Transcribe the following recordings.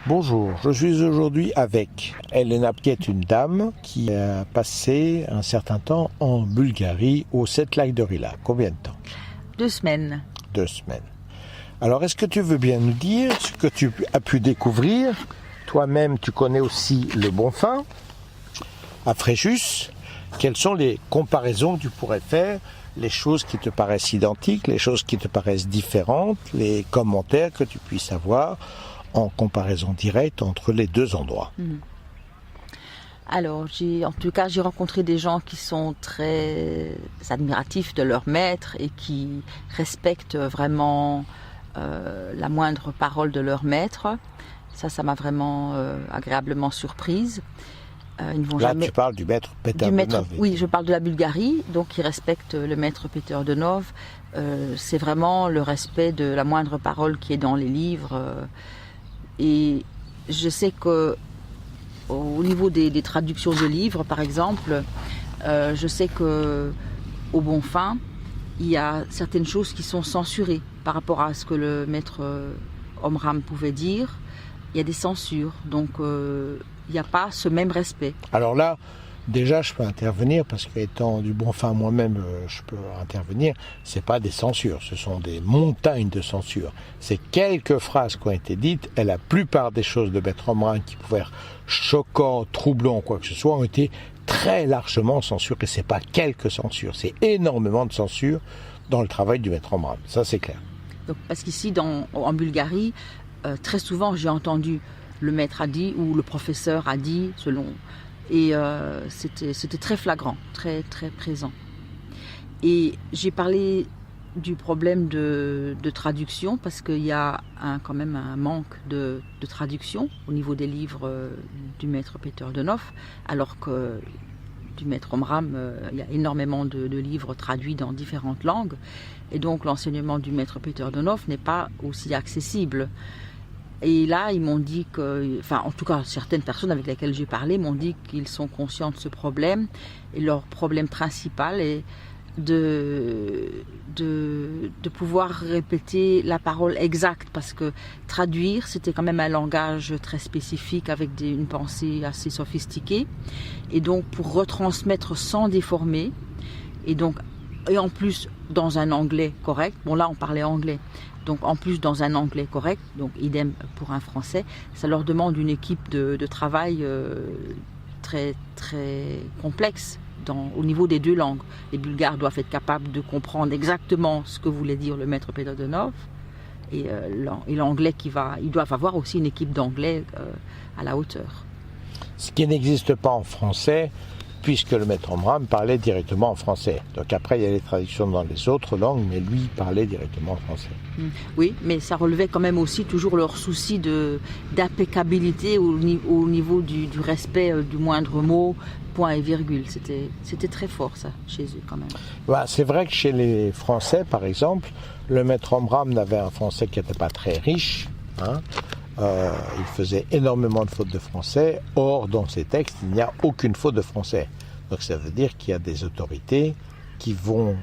Bonjour, je suis aujourd'hui avec Elena, qui est une dame qui a passé un certain temps en Bulgarie, au Setlak de Rila. Combien de temps? 2 semaines. 2 semaines. Alors, est-ce que tu veux bien nous dire ce que tu as pu découvrir? Toi-même, tu connais aussi le Bonfim, à Fréjus. Quelles sont les comparaisons que tu pourrais faire, les choses qui te paraissent identiques, les choses qui te paraissent différentes, les commentaires que tu puisses avoir en comparaison directe entre les deux endroits? Alors, j'ai rencontré des gens qui sont très admiratifs de leur maître et qui respectent vraiment la moindre parole de leur maître. Ça m'a vraiment agréablement surprise. Ils ne vont Là, jamais... tu parles du maître Peter Denov. Oui, je parle de la Bulgarie, donc ils respectent le maître Peter Denov. C'est vraiment le respect de la moindre parole qui est dans les livres. Et je sais que au niveau des traductions de livres, par exemple, je sais que au Bonfim, il y a certaines choses qui sont censurées par rapport à ce que le maître Omram pouvait dire. Il y a des censures, donc il n'y a pas ce même respect. Alors là, déjà, je peux intervenir parce qu'étant du Bonfim moi-même, je peux intervenir. C'est pas des censures, ce sont des montagnes de censures. C'est quelques phrases qui ont été dites, et la plupart des choses de maître Omram qui pouvaient être choquantes, troublantes, quoi que ce soit, ont été très largement censurées. C'est pas quelques censures, c'est énormément de censures dans le travail du maître Omram. Ça, c'est clair. Donc, parce qu'ici, en Bulgarie, très souvent, j'ai entendu le maître a dit ou le professeur a dit, selon... Et c'était très flagrant, très, très présent. Et j'ai parlé du problème de traduction parce qu'il y a quand même un manque de traduction au niveau des livres du maître Peter Denov, alors que du maître Omram, il y a énormément de livres traduits dans différentes langues. Et donc l'enseignement du maître Peter Denov n'est pas aussi accessible. Et là, ils m'ont dit que, enfin, en tout cas, certaines personnes avec lesquelles j'ai parlé m'ont dit qu'ils sont conscients de ce problème. Et leur problème principal est de pouvoir répéter la parole exacte. Parce que traduire, c'était quand même un langage très spécifique avec une pensée assez sophistiquée. Et donc, pour retransmettre sans déformer, et en plus dans un anglais correct, bon là on parlait anglais, donc en plus dans un anglais correct, donc idem pour un français, ça leur demande une équipe de travail très, très complexe au niveau des deux langues. Les Bulgares doivent être capables de comprendre exactement ce que voulait dire le maître Peter Denov, et l'anglais ils doivent avoir aussi une équipe d'anglais à la hauteur. Ce qui n'existe pas en français, puisque le maître Omram parlait directement en français. Donc après, il y a les traductions dans les autres langues, mais lui parlait directement en français. Oui, mais ça relevait quand même aussi toujours leur souci d'impeccabilité au niveau du respect du moindre mot, point et virgule. C'était très fort, ça, chez eux, quand même. Bah, c'est vrai que chez les Français, par exemple, le maître Omram avait un français qui n'était pas très riche, hein. Il faisait énormément de fautes de français. Or, dans ses textes, il n'y a aucune faute de français. Donc ça veut dire qu'il y a des autorités qui vont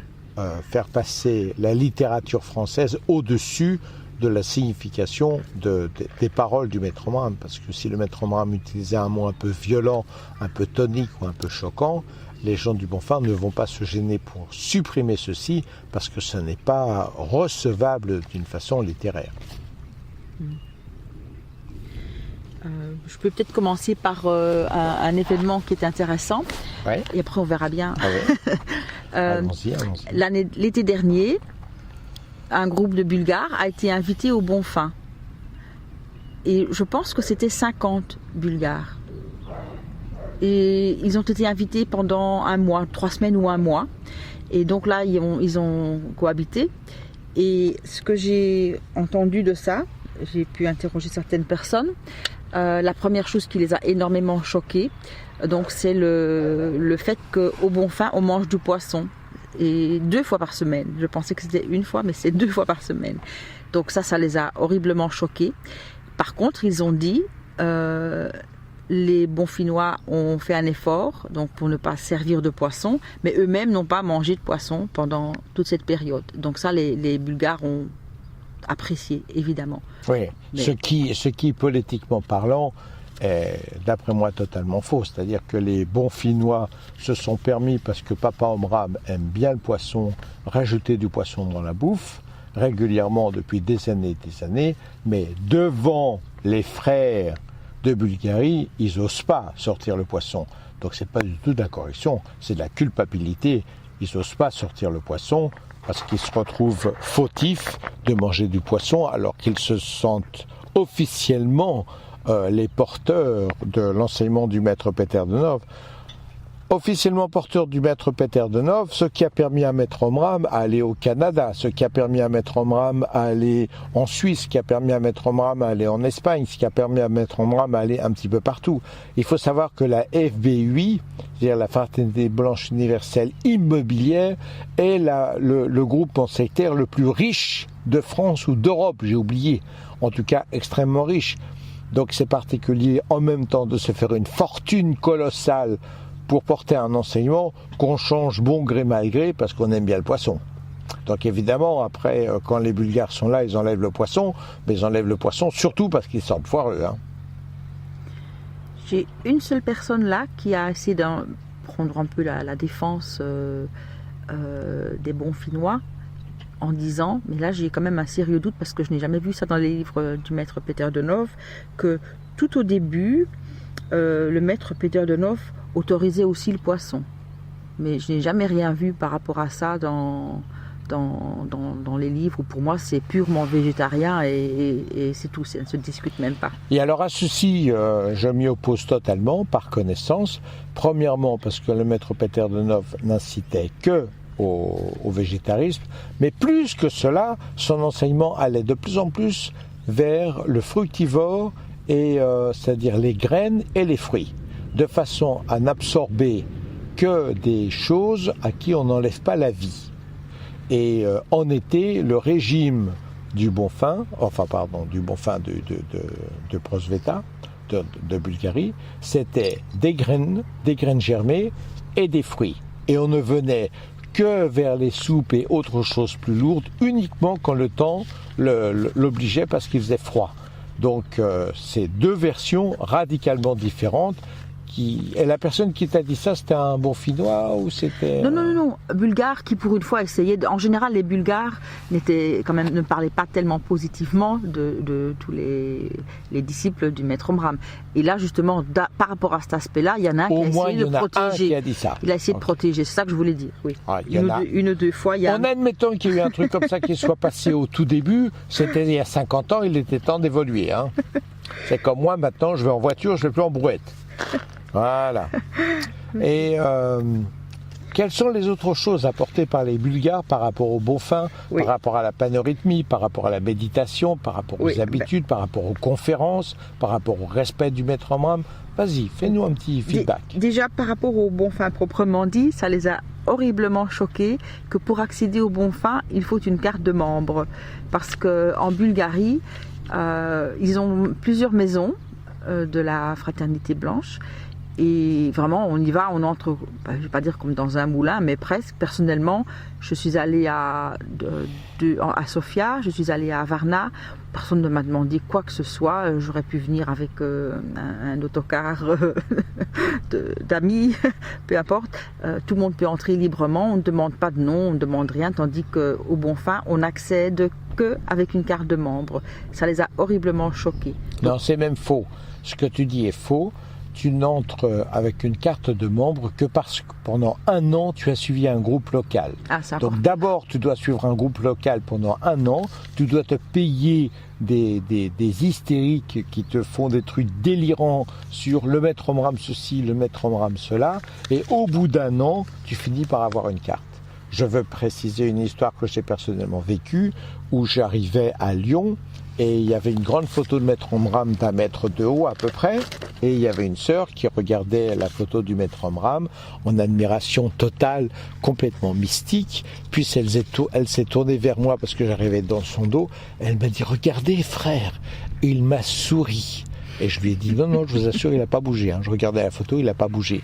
faire passer la littérature française au-dessus de la signification des paroles du maître Omram. Parce que si le maître Omram utilisait un mot un peu violent, un peu tonique ou un peu choquant, les gens du Bonfim ne vont pas se gêner pour supprimer ceci parce que ce n'est pas recevable d'une façon littéraire. Je peux peut-être commencer par un événement qui est intéressant, ouais. Et après on verra bien. Ah ouais. Allons-y. L'été dernier, un groupe de Bulgares a été invité au Bonfim. Et je pense que c'était 50 Bulgares. Et ils ont été invités pendant 1 mois, 3 semaines ou 1 mois. Et donc là, ils ont cohabité. Et ce que j'ai entendu de ça, j'ai pu interroger certaines personnes. La première chose qui les a énormément choqués, donc c'est le fait qu'au Bonfim, on mange du poisson. Et 2 fois par semaine. Je pensais que c'était 1 fois, mais c'est 2 fois par semaine. Donc ça les a horriblement choqués. Par contre, ils ont dit, les Bonfinois ont fait un effort donc pour ne pas servir de poisson, mais eux-mêmes n'ont pas mangé de poisson pendant toute cette période. Donc ça, les Bulgares ont apprécié, évidemment. Oui, Mais- ce qui, politiquement parlant, est, d'après moi, totalement faux. C'est-à-dire que les bons Finnois se sont permis, parce que Papa Omram aime bien le poisson, rajouter du poisson dans la bouffe, régulièrement depuis des années, mais devant les frères de Bulgarie, ils n'osent pas sortir le poisson. Donc c'est pas du tout de la correction, c'est de la culpabilité. Ils n'osent pas sortir le poisson parce qu'ils se retrouvent fautifs de manger du poisson alors qu'ils se sentent officiellement les porteurs de l'enseignement du maître Peter de Nov. Officiellement porteur du maître Peter de Nov, ce qui a permis à maître Omram à aller au Canada, ce qui a permis à maître Omram à aller en Suisse, ce qui a permis à maître Omram à aller en Espagne, ce qui a permis à maître Omram à aller un petit peu partout. Il faut savoir que la FBUI, c'est-à-dire la Fraternité Blanche Universelle Immobilière, est le groupe sectaire le plus riche de France ou d'Europe, j'ai oublié, en tout cas extrêmement riche. Donc c'est particulier en même temps de se faire une fortune colossale pour porter un enseignement qu'on change bon gré mal gré parce qu'on aime bien le poisson. Donc évidemment, après, quand les Bulgares sont là, ils enlèvent le poisson, mais ils enlèvent le poisson surtout parce qu'ils sentent foireux. Hein. J'ai une seule personne là qui a essayé de prendre un peu la défense des bons Finnois en disant, mais là j'ai quand même un sérieux doute parce que je n'ai jamais vu ça dans les livres du maître Peter de Nov, que tout au début, le maître Peter de Nov autorisait aussi le poisson. Mais je n'ai jamais rien vu par rapport à ça dans les livres où pour moi c'est purement végétarien et c'est tout, ça ne se discute même pas. Et alors à ceci, je m'y oppose totalement par connaissance. Premièrement parce que le maître Peter de Nov n'incitait que au végétarisme, mais plus que cela, son enseignement allait de plus en plus vers le fructivore, et c'est-à-dire les graines et les fruits, de façon à n'absorber que des choses à qui on n'enlève pas la vie. Et en été, le régime du bon fin de Prosveta, de Bulgarie, c'était des graines germées et des fruits. Et on ne venait que vers les soupes et autres choses plus lourdes, uniquement quand le temps l'obligeait parce qu'il faisait froid. Donc c'est deux versions radicalement différentes. Et la personne qui t'a dit ça, c'était un bon Finnois ou c'était... Non. Bulgare qui pour une fois essayait... En général, les Bulgares ne parlaient pas tellement positivement de tous les disciples du maître Omram. Et là, justement, par rapport à cet aspect-là, il y en a un qui a essayé de protéger. Qui a dit ça. Il a essayé de protéger, c'est ça que je voulais dire. Oui. Ah, une ou deux fois, il y a... En admettant qu'il y ait eu un truc comme ça qui soit passé au tout début, c'était il y a 50 ans, il était temps d'évoluer. Hein. C'est comme moi, maintenant, je vais en voiture, je ne vais plus en brouette. Voilà. Et quelles sont les autres choses apportées par les Bulgares par rapport au bon fin, par rapport à la panorhythmie, par rapport à la méditation, par rapport aux habitudes, par rapport aux conférences, par rapport au respect du maître Omram? Vas-y, fais-nous un petit feedback. Déjà, par rapport au bon fin proprement dit, ça les a horriblement choqués que pour accéder au bon fin, il faut une carte de membre. Parce qu'en Bulgarie, ils ont plusieurs maisons de la Fraternité Blanche. Et vraiment, on y va, on entre, je ne vais pas dire comme dans un moulin, mais presque. Personnellement, je suis allée à Sofia, je suis allée à Varna. Personne ne m'a demandé quoi que ce soit. J'aurais pu venir avec un autocar d'amis, peu importe. Tout le monde peut entrer librement, on ne demande pas de nom, on ne demande rien. Tandis qu'au bon fin, on n'accède qu'avec une carte de membre. Ça les a horriblement choqués. Non, c'est même faux. Ce que tu dis est faux. Tu n'entres avec une carte de membre que parce que pendant un an, tu as suivi un groupe local. Donc d'abord, tu dois suivre un groupe local pendant un an. Tu dois te payer des hystériques qui te font des trucs délirants sur le maître Omram ceci, le maître Omram cela. Et au bout d'un an, tu finis par avoir une carte. Je veux préciser une histoire que j'ai personnellement vécue, où j'arrivais à Lyon, et il y avait une grande photo de maître Omram d'un mètre de haut à peu près, et il y avait une sœur qui regardait la photo du maître Omram en admiration totale, complètement mystique. Puis elle s'est tournée vers moi parce que j'arrivais dans son dos. Elle m'a dit « Regardez frère !» Il m'a souri. Et je lui ai dit « Non, je vous assure, il n'a pas bougé. Hein. Je regardais la photo, il n'a pas bougé. »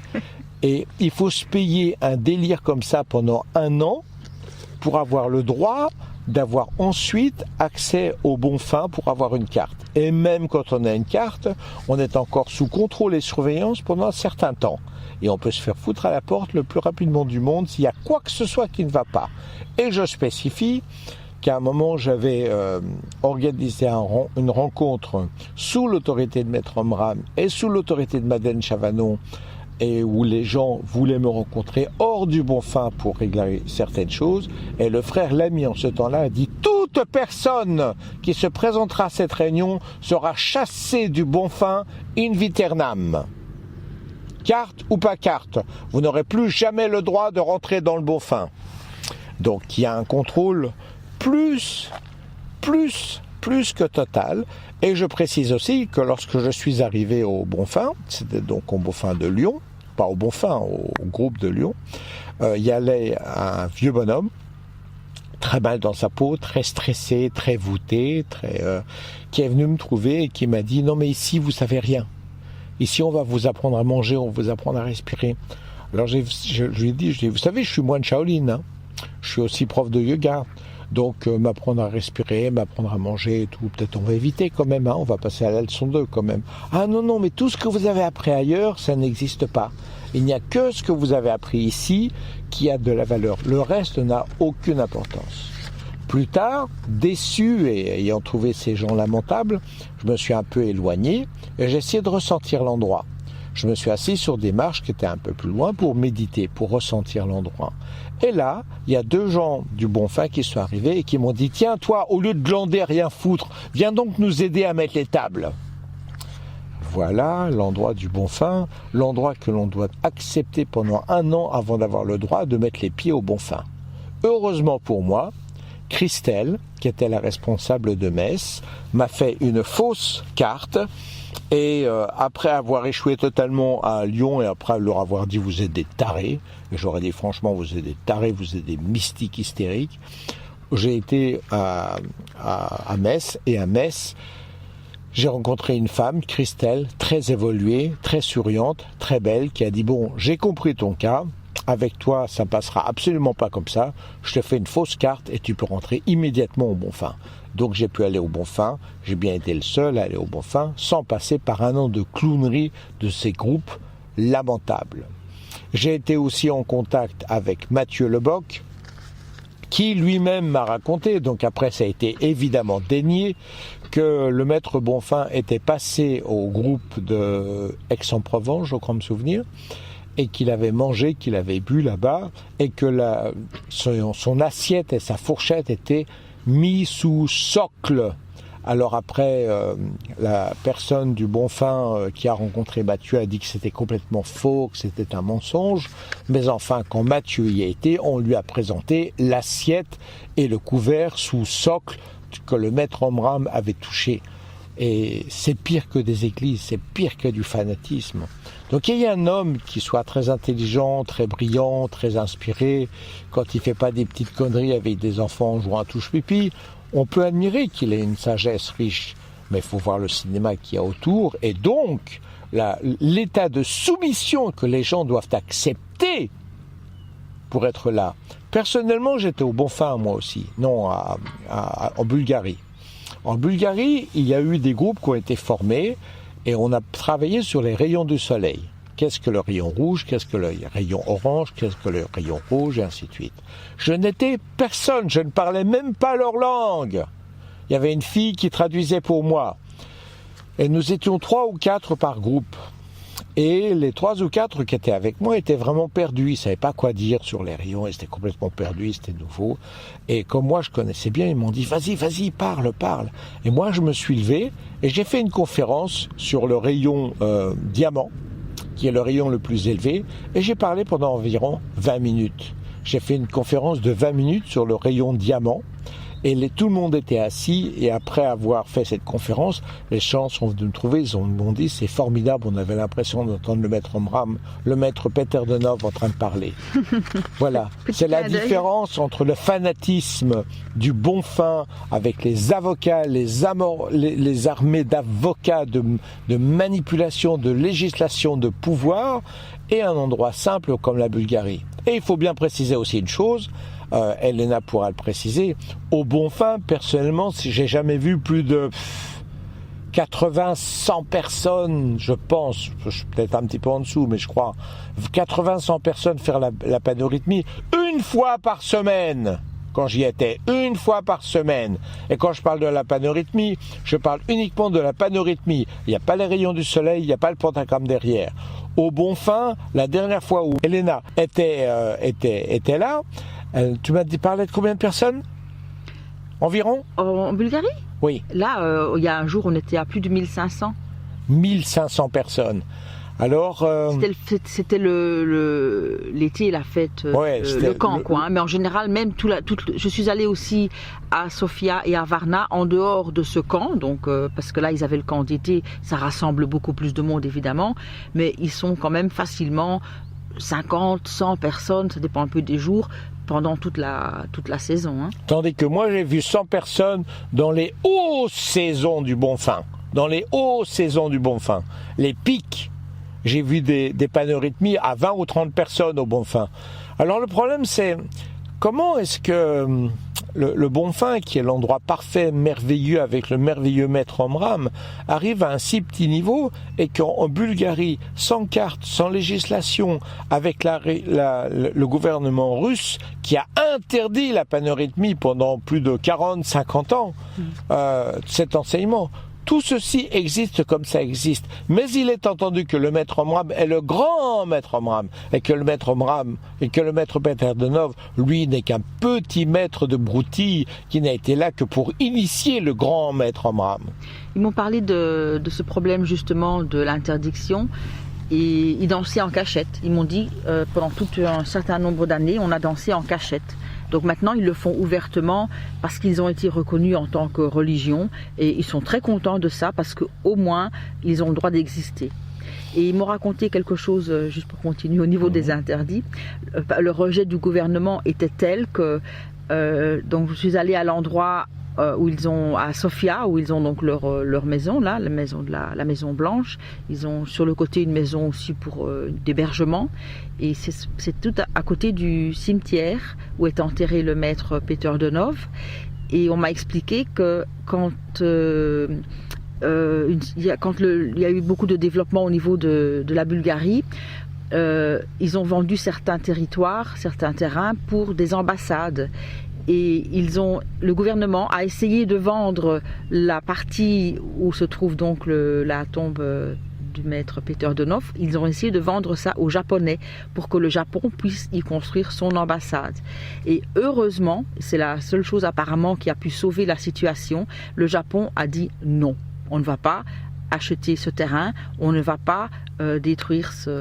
Et il faut se payer un délire comme ça pendant un an pour avoir le droit d'avoir ensuite accès au bon fin pour avoir une carte. Et même quand on a une carte, on est encore sous contrôle et surveillance pendant un certain temps. Et on peut se faire foutre à la porte le plus rapidement du monde s'il y a quoi que ce soit qui ne va pas. Et je spécifie qu'à un moment, j'avais organisé une rencontre sous l'autorité de Maître Omram et sous l'autorité de Madeleine Chavanon, et où les gens voulaient me rencontrer hors du bon fin pour régler certaines choses. Et le frère Lamy, en ce temps-là, a dit « Toute personne qui se présentera à cette réunion sera chassée du bon fin in viternam. Carte ou pas carte, vous n'aurez plus jamais le droit de rentrer dans le bon fin. » Donc il y a un contrôle plus que total. Et je précise aussi que lorsque je suis arrivé au Bonfin, c'était donc au Bonfin de Lyon, pas au Bonfin, au groupe de Lyon, il y allait un vieux bonhomme, très mal dans sa peau, très stressé, très voûté, qui est venu me trouver et qui m'a dit « Non mais ici vous savez rien. Ici on va vous apprendre à manger, on va vous apprendre à respirer. » Alors je lui ai dit « Vous savez, je suis moine Shaolin, hein. Je suis aussi prof de yoga. » Donc m'apprendre à respirer, m'apprendre à manger et tout, peut-être on va éviter quand même, hein, on va passer à la leçon 2 quand même. Ah non, mais tout ce que vous avez appris ailleurs, ça n'existe pas. Il n'y a que ce que vous avez appris ici qui a de la valeur. Le reste n'a aucune importance. Plus tard, déçu et ayant trouvé ces gens lamentables, je me suis un peu éloigné et j'ai essayé de ressentir l'endroit. Je me suis assis sur des marches qui étaient un peu plus loin pour méditer, pour ressentir l'endroit. Et là, il y a 2 gens du bon fin qui sont arrivés et qui m'ont dit « Tiens, toi, au lieu de glander, rien foutre, viens donc nous aider à mettre les tables. » Voilà l'endroit du bon fin, l'endroit que l'on doit accepter pendant 1 an avant d'avoir le droit de mettre les pieds au bon fin. Heureusement pour moi, Christelle, qui était la responsable de Metz, m'a fait une fausse carte. Et après avoir échoué totalement à Lyon et après leur avoir dit vous êtes des tarés, et j'aurais dit franchement vous êtes des tarés, vous êtes des mystiques hystériques, j'ai été à Metz, et à Metz j'ai rencontré une femme, Christelle, très évoluée, très souriante, très belle, qui a dit bon j'ai compris ton cas, avec toi ça passera absolument pas comme ça, je te fais une fausse carte et tu peux rentrer immédiatement au bon fin. Donc j'ai pu aller au bon fin, j'ai bien été le seul à aller au bon fin, sans passer par 1 an de clownerie de ces groupes lamentables. J'ai été aussi en contact avec Mathieu Leboc, qui lui-même m'a raconté, donc après ça a été évidemment dénié, que le maître Bonfin était passé au groupe de Aix-en-Provence, je crois me souvenir, et qu'il avait mangé, qu'il avait bu là-bas, et que son assiette et sa fourchette étaient mis sous socle. Alors après, la personne du bon fin qui a rencontré Mathieu a dit que c'était complètement faux, que c'était un mensonge. Mais enfin, quand Mathieu y a été, on lui a présenté l'assiette et le couvert sous socle que le maître Omram avait touché. Et c'est pire que des églises, c'est pire que du fanatisme. Donc il y a un homme qui soit très intelligent, très brillant, très inspiré, quand il fait pas des petites conneries avec des enfants jouant à touche-pipi, on peut admirer qu'il ait une sagesse riche, mais il faut voir le cinéma qu'il y a autour, et donc l'état de soumission que les gens doivent accepter pour être là. Personnellement, j'étais au bon fin moi aussi, non, en Bulgarie. En Bulgarie, il y a eu des groupes qui ont été formés et on a travaillé sur les rayons du soleil. Qu'est-ce que le rayon rouge, qu'est-ce que le rayon orange, qu'est-ce que le rayon rouge, et ainsi de suite. Je n'étais personne, je ne parlais même pas leur langue. Il y avait une fille qui traduisait pour moi. Et nous étions 3 ou 4 par groupe. Et les 3 ou 4 qui étaient avec moi étaient vraiment perdus. Ils ne savaient pas quoi dire sur les rayons. Ils étaient complètement perdus, c'était nouveau. Et comme moi, je connaissais bien, ils m'ont dit « Vas-y, parle. » Et moi, je me suis levé et j'ai fait une conférence sur le rayon diamant, qui est le rayon le plus élevé. Et j'ai parlé pendant environ 20 minutes. J'ai fait une conférence de 20 minutes sur le rayon diamant. Et tout le monde était assis, et après avoir fait cette conférence, les gens sont venus me trouver, ils m'ont dit c'est formidable, on avait l'impression d'entendre le maître Omram, le maître Peter Denov en train de parler. Voilà, c'est la différence entre le fanatisme du bon fin avec les avocats, les armées d'avocats, de manipulation, de législation, de pouvoir, et un endroit simple comme la Bulgarie. Et il faut bien préciser aussi une chose, Elena pourra le préciser. Au Bonfim, personnellement, j'ai jamais vu plus de 80-100 personnes, je pense, je suis peut-être un petit peu en dessous, mais je crois, 80-100 personnes faire la panorhythmie une fois par semaine. Quand j'y étais, une fois par semaine. Et quand je parle de la panorhythmie, je parle uniquement de la panorhythmie. Il n'y a pas les rayons du soleil, il n'y a pas le pentagramme derrière. Au Bonfim, la dernière fois où Elena était là, tu m'as parlé de combien de personnes environ? En Bulgarie? Oui. Là, il y a un jour, on était à plus de 1500. 1500 personnes. Alors, c'était l'été, la fête, le camp, quoi. Hein. Mais en général, même je suis allée aussi à Sofia et à Varna en dehors de ce camp, donc parce que là, ils avaient le camp d'été, ça rassemble beaucoup plus de monde évidemment, mais ils sont quand même facilement 50, 100 personnes, ça dépend un peu des jours, pendant toute la saison. Hein. Tandis que moi, j'ai vu 100 personnes dans les hautes saisons du Bonfim. Dans les hautes saisons du Bonfim. Les pics. J'ai vu des panorhythmies à 20 ou 30 personnes au Bonfim. Alors le problème c'est, comment est-ce que le Bonfim, qui est l'endroit parfait, merveilleux, avec le merveilleux maître Omram, arrive à un si petit niveau, et qu'en Bulgarie, sans carte, sans législation, avec le gouvernement russe, qui a interdit la panorhythmie pendant plus de 40-50 ans, cet enseignement, tout ceci existe comme ça existe, mais il est entendu que le maître Omram est le grand maître Omram, et que le maître Omram, et que le maître Peter Dönhoff, lui, n'est qu'un petit maître de broutille qui n'a été là que pour initier le grand maître Omram. Ils m'ont parlé de ce problème justement de l'interdiction, et ils dansaient en cachette. Ils m'ont dit, pendant tout un certain nombre d'années, on a dansé en cachette. Donc maintenant, ils le font ouvertement parce qu'ils ont été reconnus en tant que religion et ils sont très contents de ça parce qu'au moins, ils ont le droit d'exister. Et ils m'ont raconté quelque chose, juste pour continuer, au niveau des interdits. Le rejet du gouvernement était tel que donc je suis allée à l'endroit où ils ont, à Sofia, où ils ont donc leur maison, là, la maison de la Maison Blanche. Ils ont sur le côté une maison aussi pour d'hébergement. Et c'est tout à côté du cimetière où est enterré le maître Peter Dönhoff. Et on m'a expliqué que quand il y a eu beaucoup de développement au niveau de la Bulgarie, ils ont vendu certains territoires, certains terrains pour des ambassades. Et le gouvernement a essayé de vendre la partie où se trouve donc la tombe du maître Peter Dönhoff. Ils ont essayé de vendre ça aux Japonais pour que le Japon puisse y construire son ambassade. Et heureusement, c'est la seule chose apparemment qui a pu sauver la situation, le Japon a dit non, on ne va pas acheter ce terrain, on ne va pas détruire cette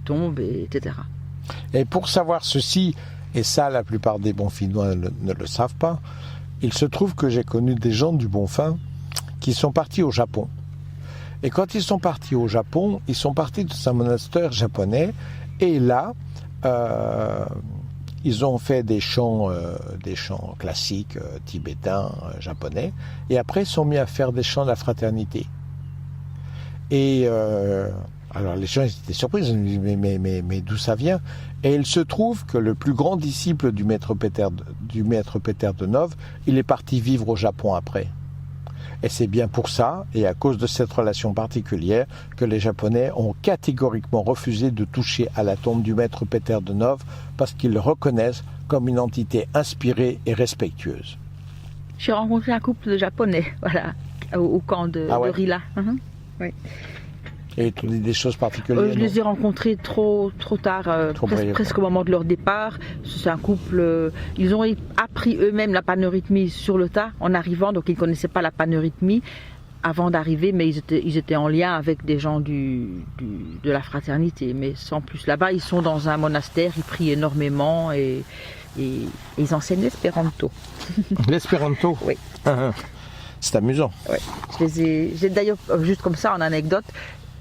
tombe, etc. Et pour savoir ceci, et ça la plupart des Bonfinois ne le savent pas, il se trouve que j'ai connu des gens du Bonfim qui sont partis au Japon. Et quand ils sont partis au Japon, ils sont partis de un monastère japonais, et là, ils ont fait des chants classiques tibétains, japonais, et après ils sont mis à faire des chants de la fraternité. Et alors les gens étaient surpris, ils ont dit mais d'où ça vient? Et il se trouve que le plus grand disciple du maître Peter Dönhoff, il est parti vivre au Japon après. Et c'est bien pour ça, et à cause de cette relation particulière, que les Japonais ont catégoriquement refusé de toucher à la tombe du maître Peter Dönhoff parce qu'ils le reconnaissent comme une entité inspirée et respectueuse. J'ai rencontré un couple de Japonais, voilà, au camp de Rila. Oui. Et tu dis des choses particulières? Je les ai rencontrés trop tard, presque au moment de leur départ. C'est un couple, ils ont appris eux-mêmes la panorhythmie sur le tas en arrivant, donc ils ne connaissaient pas la panorhythmie avant d'arriver, mais ils étaient en lien avec des gens de la fraternité, mais sans plus. Là-bas, ils sont dans un monastère, ils prient énormément et ils enseignent l'espéranto. L'espéranto? Oui. C'est amusant. Oui. J'ai d'ailleurs, juste comme ça, en anecdote,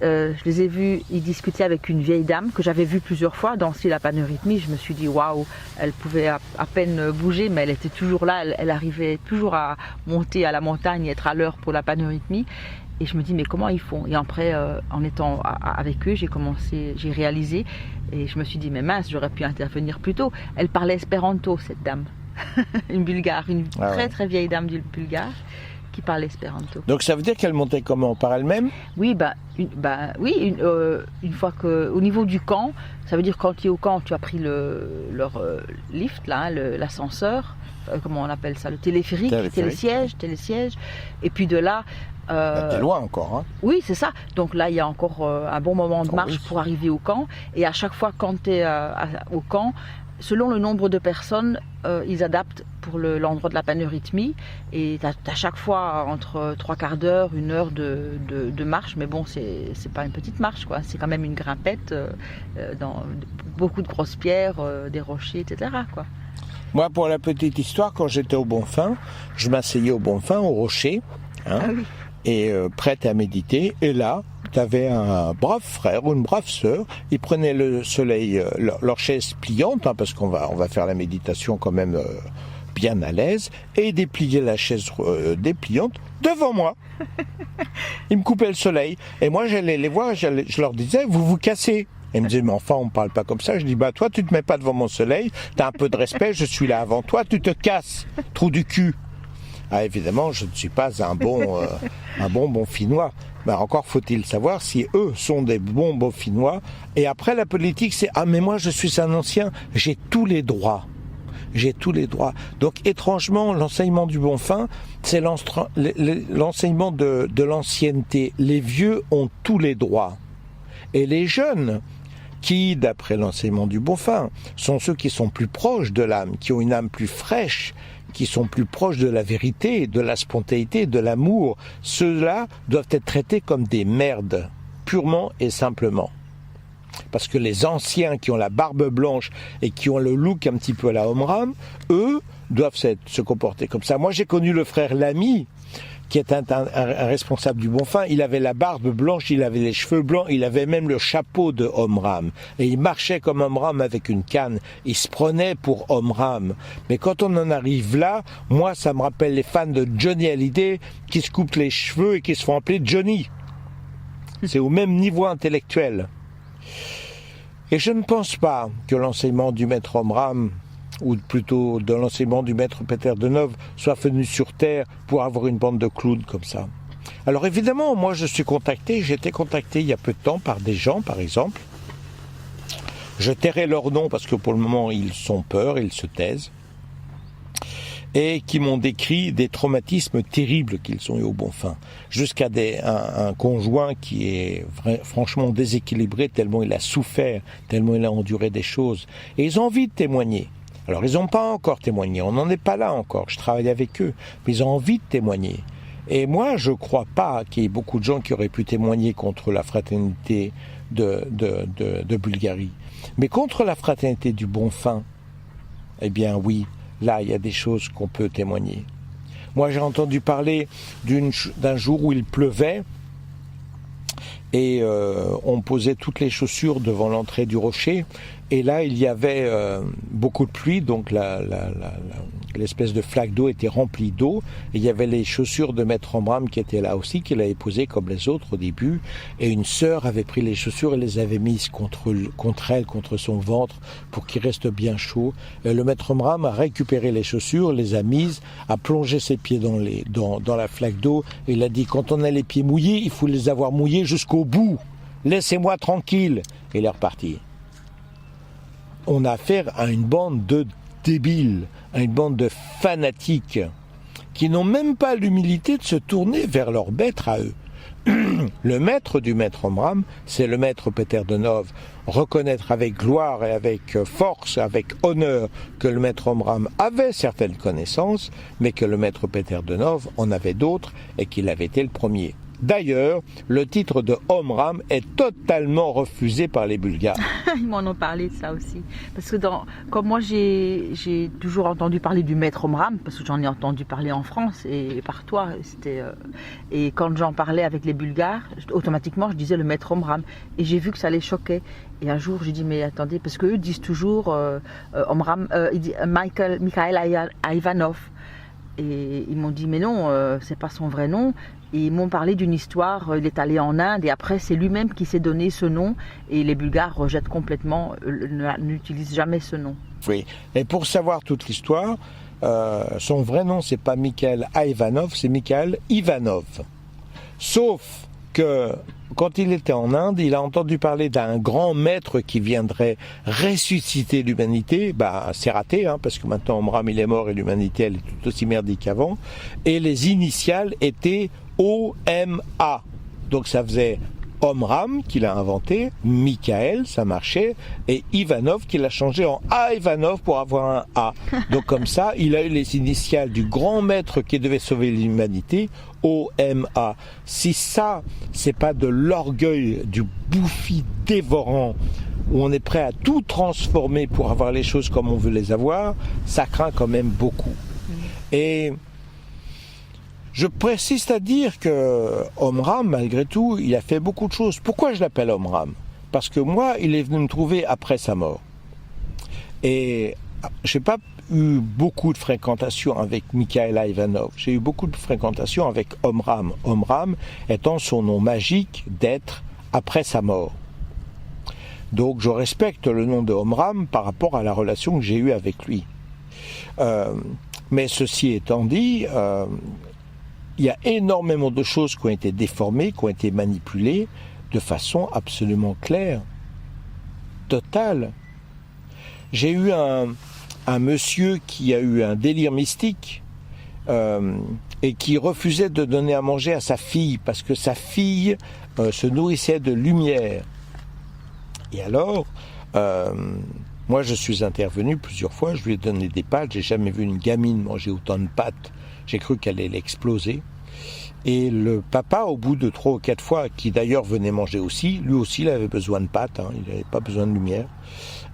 je les ai vus, ils discutaient avec une vieille dame que j'avais vue plusieurs fois danser la panorhythmie. Je me suis dit, waouh, elle pouvait à peine bouger, mais elle était toujours là. Elle arrivait toujours à monter à la montagne et être à l'heure pour la panorhythmie. Et je me dis, mais comment ils font? Et après, en étant avec eux, j'ai réalisé, et je me suis dit, mais mince, j'aurais pu intervenir plus tôt. Elle parlait espéranto, cette dame. Une bulgare, une très très vieille dame du bulgare qui parlait espéranto. Donc ça veut dire qu'elle montait comment? Par elle-même? Oui, une fois que, au niveau du camp, ça veut dire quand tu es au camp, tu as pris leur lift, là, l'ascenseur, comment on appelle ça, le téléphérique. Télésiège. Et puis de là... T'es loin encore, hein? Oui, c'est ça. Donc là, il y a encore un bon moment de marche pour arriver au camp. Et à chaque fois, quand tu es au camp, selon le nombre de personnes, ils adaptent pour l'endroit de la paneurythmie. Et tu as chaque fois entre 3/4 d'heure, 1 heure de marche. Mais bon, c'est pas une petite marche, quoi. C'est quand même une grimpette dans beaucoup de grosses pierres, des rochers, etc., quoi. Moi, pour la petite histoire, quand j'étais au Bonfim, je m'asseyais au Bonfim, au rocher, hein, et prête à méditer. Et là, tu avais un brave frère ou une brave sœur. Ils prenaient le soleil, leur chaise pliante, hein, parce qu'on va faire la méditation quand même bien à l'aise, et ils dépliaient la chaise dépliante devant moi. Ils me coupaient le soleil. Et moi, j'allais les voir, je leur disais, vous vous cassez. Et ils me disaient, mais enfin, on ne parle pas comme ça. Je dis, bah toi, tu te mets pas devant mon soleil, tu as un peu de respect, je suis là avant toi, tu te casses, trou du cul. Ah, évidemment, je ne suis pas un bon Finnois. Mais encore faut-il savoir si eux sont des bons Finnois. Et après, la politique, c'est, ah, mais moi, je suis un ancien, j'ai tous les droits. J'ai tous les droits. Donc, étrangement, l'enseignement du Bonfim, c'est l'enseignement de l'ancienneté. Les vieux ont tous les droits. Et les jeunes, qui, d'après l'enseignement du Bonfim, sont ceux qui sont plus proches de l'âme, qui ont une âme plus fraîche, qui sont plus proches de la vérité, de la spontanéité, de l'amour, ceux-là doivent être traités comme des merdes, purement et simplement. Parce que les anciens qui ont la barbe blanche et qui ont le look un petit peu à la Omram, eux, doivent se comporter comme ça. Moi, j'ai connu le frère Lamy, qui est un responsable du Bonfim. Il avait la barbe blanche, il avait les cheveux blancs, il avait même le chapeau de Omram. Et il marchait comme Omram avec une canne. Il se prenait pour Omram. Mais quand on en arrive là, moi, ça me rappelle les fans de Johnny Hallyday qui se coupent les cheveux et qui se font appeler Johnny. C'est au même niveau intellectuel. Et je ne pense pas que l'enseignement du maître Omram, ou plutôt de l'enseignement du maître Peter Deneuve, soit venu sur Terre pour avoir une bande de clowns comme ça. Alors évidemment, moi j'ai été contacté il y a peu de temps par des gens, par exemple. Je tairai leur nom parce que pour le moment ils sont peur, ils se taisent. Et qui m'ont décrit des traumatismes terribles qu'ils ont eu au Bonfim. Jusqu'à un conjoint qui est franchement déséquilibré tellement il a souffert, tellement il a enduré des choses. Et ils ont envie de témoigner. Alors ils n'ont pas encore témoigné, on n'en est pas là encore, je travaille avec eux, mais ils ont envie de témoigner. Et moi je ne crois pas qu'il y ait beaucoup de gens qui auraient pu témoigner contre la fraternité de Bulgarie. Mais contre la fraternité du Bonfim, eh bien oui, là il y a des choses qu'on peut témoigner. Moi j'ai entendu parler d'un jour où il pleuvait, et on posait toutes les chaussures devant l'entrée du rocher, et là il y avait beaucoup de pluie, donc l'espèce de flaque d'eau était remplie d'eau, et il y avait les chaussures de maître Omram qui étaient là aussi, qu'il avait posées comme les autres au début, et une sœur avait pris les chaussures et les avait mises contre elle, contre son ventre, pour qu'il reste bien chaud. Et le maître Omram a récupéré les chaussures, les a mises, a plongé ses pieds dans la flaque d'eau, et il a dit, quand on a les pieds mouillés, il faut les avoir mouillés jusqu'au bout, laissez-moi tranquille, et il est reparti. On a affaire à une bande de débiles, à une bande de fanatiques qui n'ont même pas l'humilité de se tourner vers leur maître à eux. Le maître du maître Omram, c'est le maître Peter Deneuve. Reconnaître avec gloire et avec force, avec honneur que le maître Omram avait certaines connaissances, mais que le maître Peter Deneuve en avait d'autres et qu'il avait été le premier. D'ailleurs, le titre de Omram est totalement refusé par les Bulgares. Ils m'en ont parlé de ça aussi. Parce que comme moi j'ai toujours entendu parler du maître Omram, parce que j'en ai entendu parler en France et par toi. Et quand j'en parlais avec les Bulgares, automatiquement je disais le maître Omram. Et j'ai vu que ça les choquait. Et un jour j'ai dit mais attendez, parce qu'eux disent toujours Omram, ils disent Mikhail Ivanov. Et ils m'ont dit mais non, c'est pas son vrai nom. Et ils m'ont parlé d'une histoire, il est allé en Inde et après c'est lui-même qui s'est donné ce nom et les Bulgares rejettent complètement, n'utilisent jamais ce nom. Oui, et pour savoir toute l'histoire, son vrai nom c'est pas Mikhail Ivanov, c'est Mikhail Ivanov. Sauf que quand il était en Inde, il a entendu parler d'un grand maître qui viendrait ressusciter l'humanité. C'est raté, parce que maintenant Omram il est mort et l'humanité elle est tout aussi merdique qu'avant. Et les initiales étaient OMA. Donc ça faisait Omram qui l'a inventé, Mikhail, ça marchait, et Ivanov qui l'a changé en Ivanov pour avoir un A. Donc comme ça, il a eu les initiales du grand maître qui devait sauver l'humanité, OMA. Si ça, c'est pas de l'orgueil du bouffi dévorant, où on est prêt à tout transformer pour avoir les choses comme on veut les avoir, ça craint quand même beaucoup. Et je persiste à dire que Omram, malgré tout, il a fait beaucoup de choses. Pourquoi je l'appelle Omram ? Parce que moi, il est venu me trouver après sa mort. Et je n'ai pas eu beaucoup de fréquentation avec Mikhail Ivanov. J'ai eu beaucoup de fréquentation avec Omram. Omram étant son nom magique d'être après sa mort. Donc je respecte le nom de Omram par rapport à la relation que j'ai eue avec lui. Mais ceci étant dit, il y a énormément de choses qui ont été déformées, qui ont été manipulées de façon absolument claire, totale. J'ai eu un monsieur qui a eu un délire mystique et qui refusait de donner à manger à sa fille parce que sa fille se nourrissait de lumière. Et alors, moi je suis intervenu plusieurs fois, je lui ai donné des pâtes, j'ai jamais vu une gamine manger autant de pâtes. J'ai cru qu'elle allait exploser. Et le papa, au bout de 3 ou 4 fois, qui d'ailleurs venait manger aussi, lui aussi il avait besoin de pâtes, il n'avait pas besoin de lumière.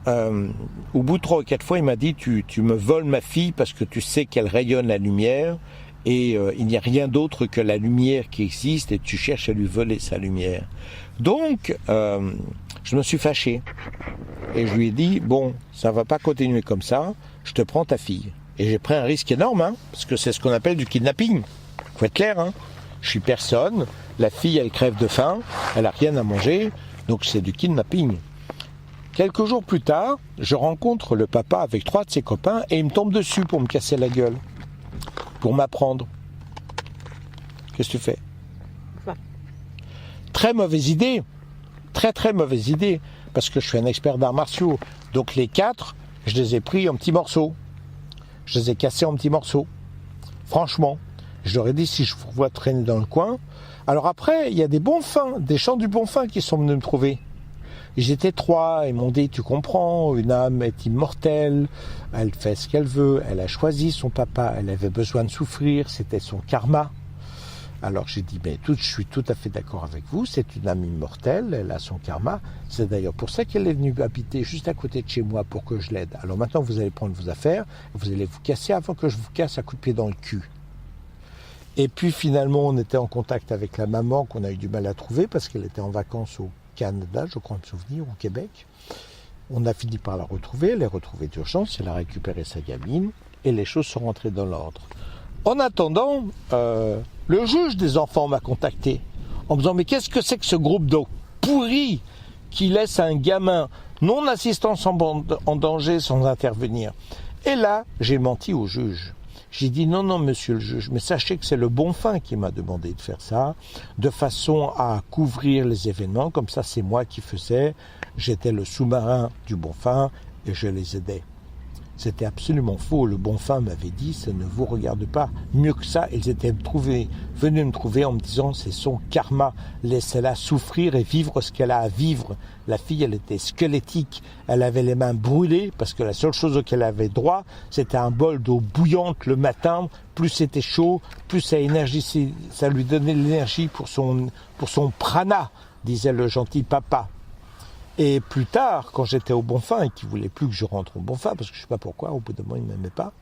Au bout de 3 ou 4 fois, il m'a dit tu me voles ma fille parce que tu sais qu'elle rayonne la lumière et il n'y a rien d'autre que la lumière qui existe et tu cherches à lui voler sa lumière. Donc, je me suis fâché et je lui ai dit bon, ça va pas continuer comme ça, je te prends ta fille. Et j'ai pris un risque énorme, parce que c'est ce qu'on appelle du kidnapping. Faut être clair, je suis personne, la fille elle crève de faim, elle a rien à manger, donc c'est du kidnapping. Quelques jours plus tard, je rencontre le papa avec 3 de ses copains et il me tombe dessus pour me casser la gueule, pour m'apprendre. Qu'est-ce que tu fais ? Très mauvaise idée, très mauvaise idée, parce que je suis un expert d'arts martiaux. Donc les 4, je les ai pris en petits morceaux. Je les ai cassés en petits morceaux. Franchement, je leur ai dit si je vous vois traîner dans le coin. Alors après, il y a des bons fins, des gens du bon fin qui sont venus me trouver. Ils étaient 3, ils m'ont dit tu comprends, une âme est immortelle, elle fait ce qu'elle veut, elle a choisi son papa, elle avait besoin de souffrir, c'était son karma. Alors j'ai dit, je suis tout à fait d'accord avec vous, c'est une âme immortelle, elle a son karma. C'est d'ailleurs pour ça qu'elle est venue habiter juste à côté de chez moi pour que je l'aide. Alors maintenant vous allez prendre vos affaires, vous allez vous casser avant que je vous casse à coups de pied dans le cul. Et puis finalement on était en contact avec la maman qu'on a eu du mal à trouver parce qu'elle était en vacances au Canada, je crois me souvenir, au Québec. On a fini par la retrouver, elle est retrouvée d'urgence, elle a récupéré sa gamine et les choses sont rentrées dans l'ordre. En attendant, le juge des enfants m'a contacté en me disant « Mais qu'est-ce que c'est que ce groupe de pourris qui laisse un gamin non assistance en danger sans intervenir ?» Et là, j'ai menti au juge. J'ai dit « Non, monsieur le juge, mais sachez que c'est le bon fin qui m'a demandé de faire ça, de façon à couvrir les événements. Comme ça, c'est moi qui faisais. J'étais le sous-marin du bon fin et je les aidais. » C'était absolument faux. Le bon fin m'avait dit, ça ne vous regarde pas. Mieux que ça, ils étaient venus me trouver en me disant, c'est son karma. Laissez-la souffrir et vivre ce qu'elle a à vivre. La fille, elle était squelettique. Elle avait les mains brûlées parce que la seule chose auquel elle avait droit, c'était un bol d'eau bouillante le matin. Plus c'était chaud, plus ça lui donnait de l'énergie pour son prana, disait le gentil papa. Et plus tard, quand j'étais au bon fin et qu'ils ne voulaient plus que je rentre au bon fin, parce que je ne sais pas pourquoi, au bout d'un moment, ils ne m'aimaient pas,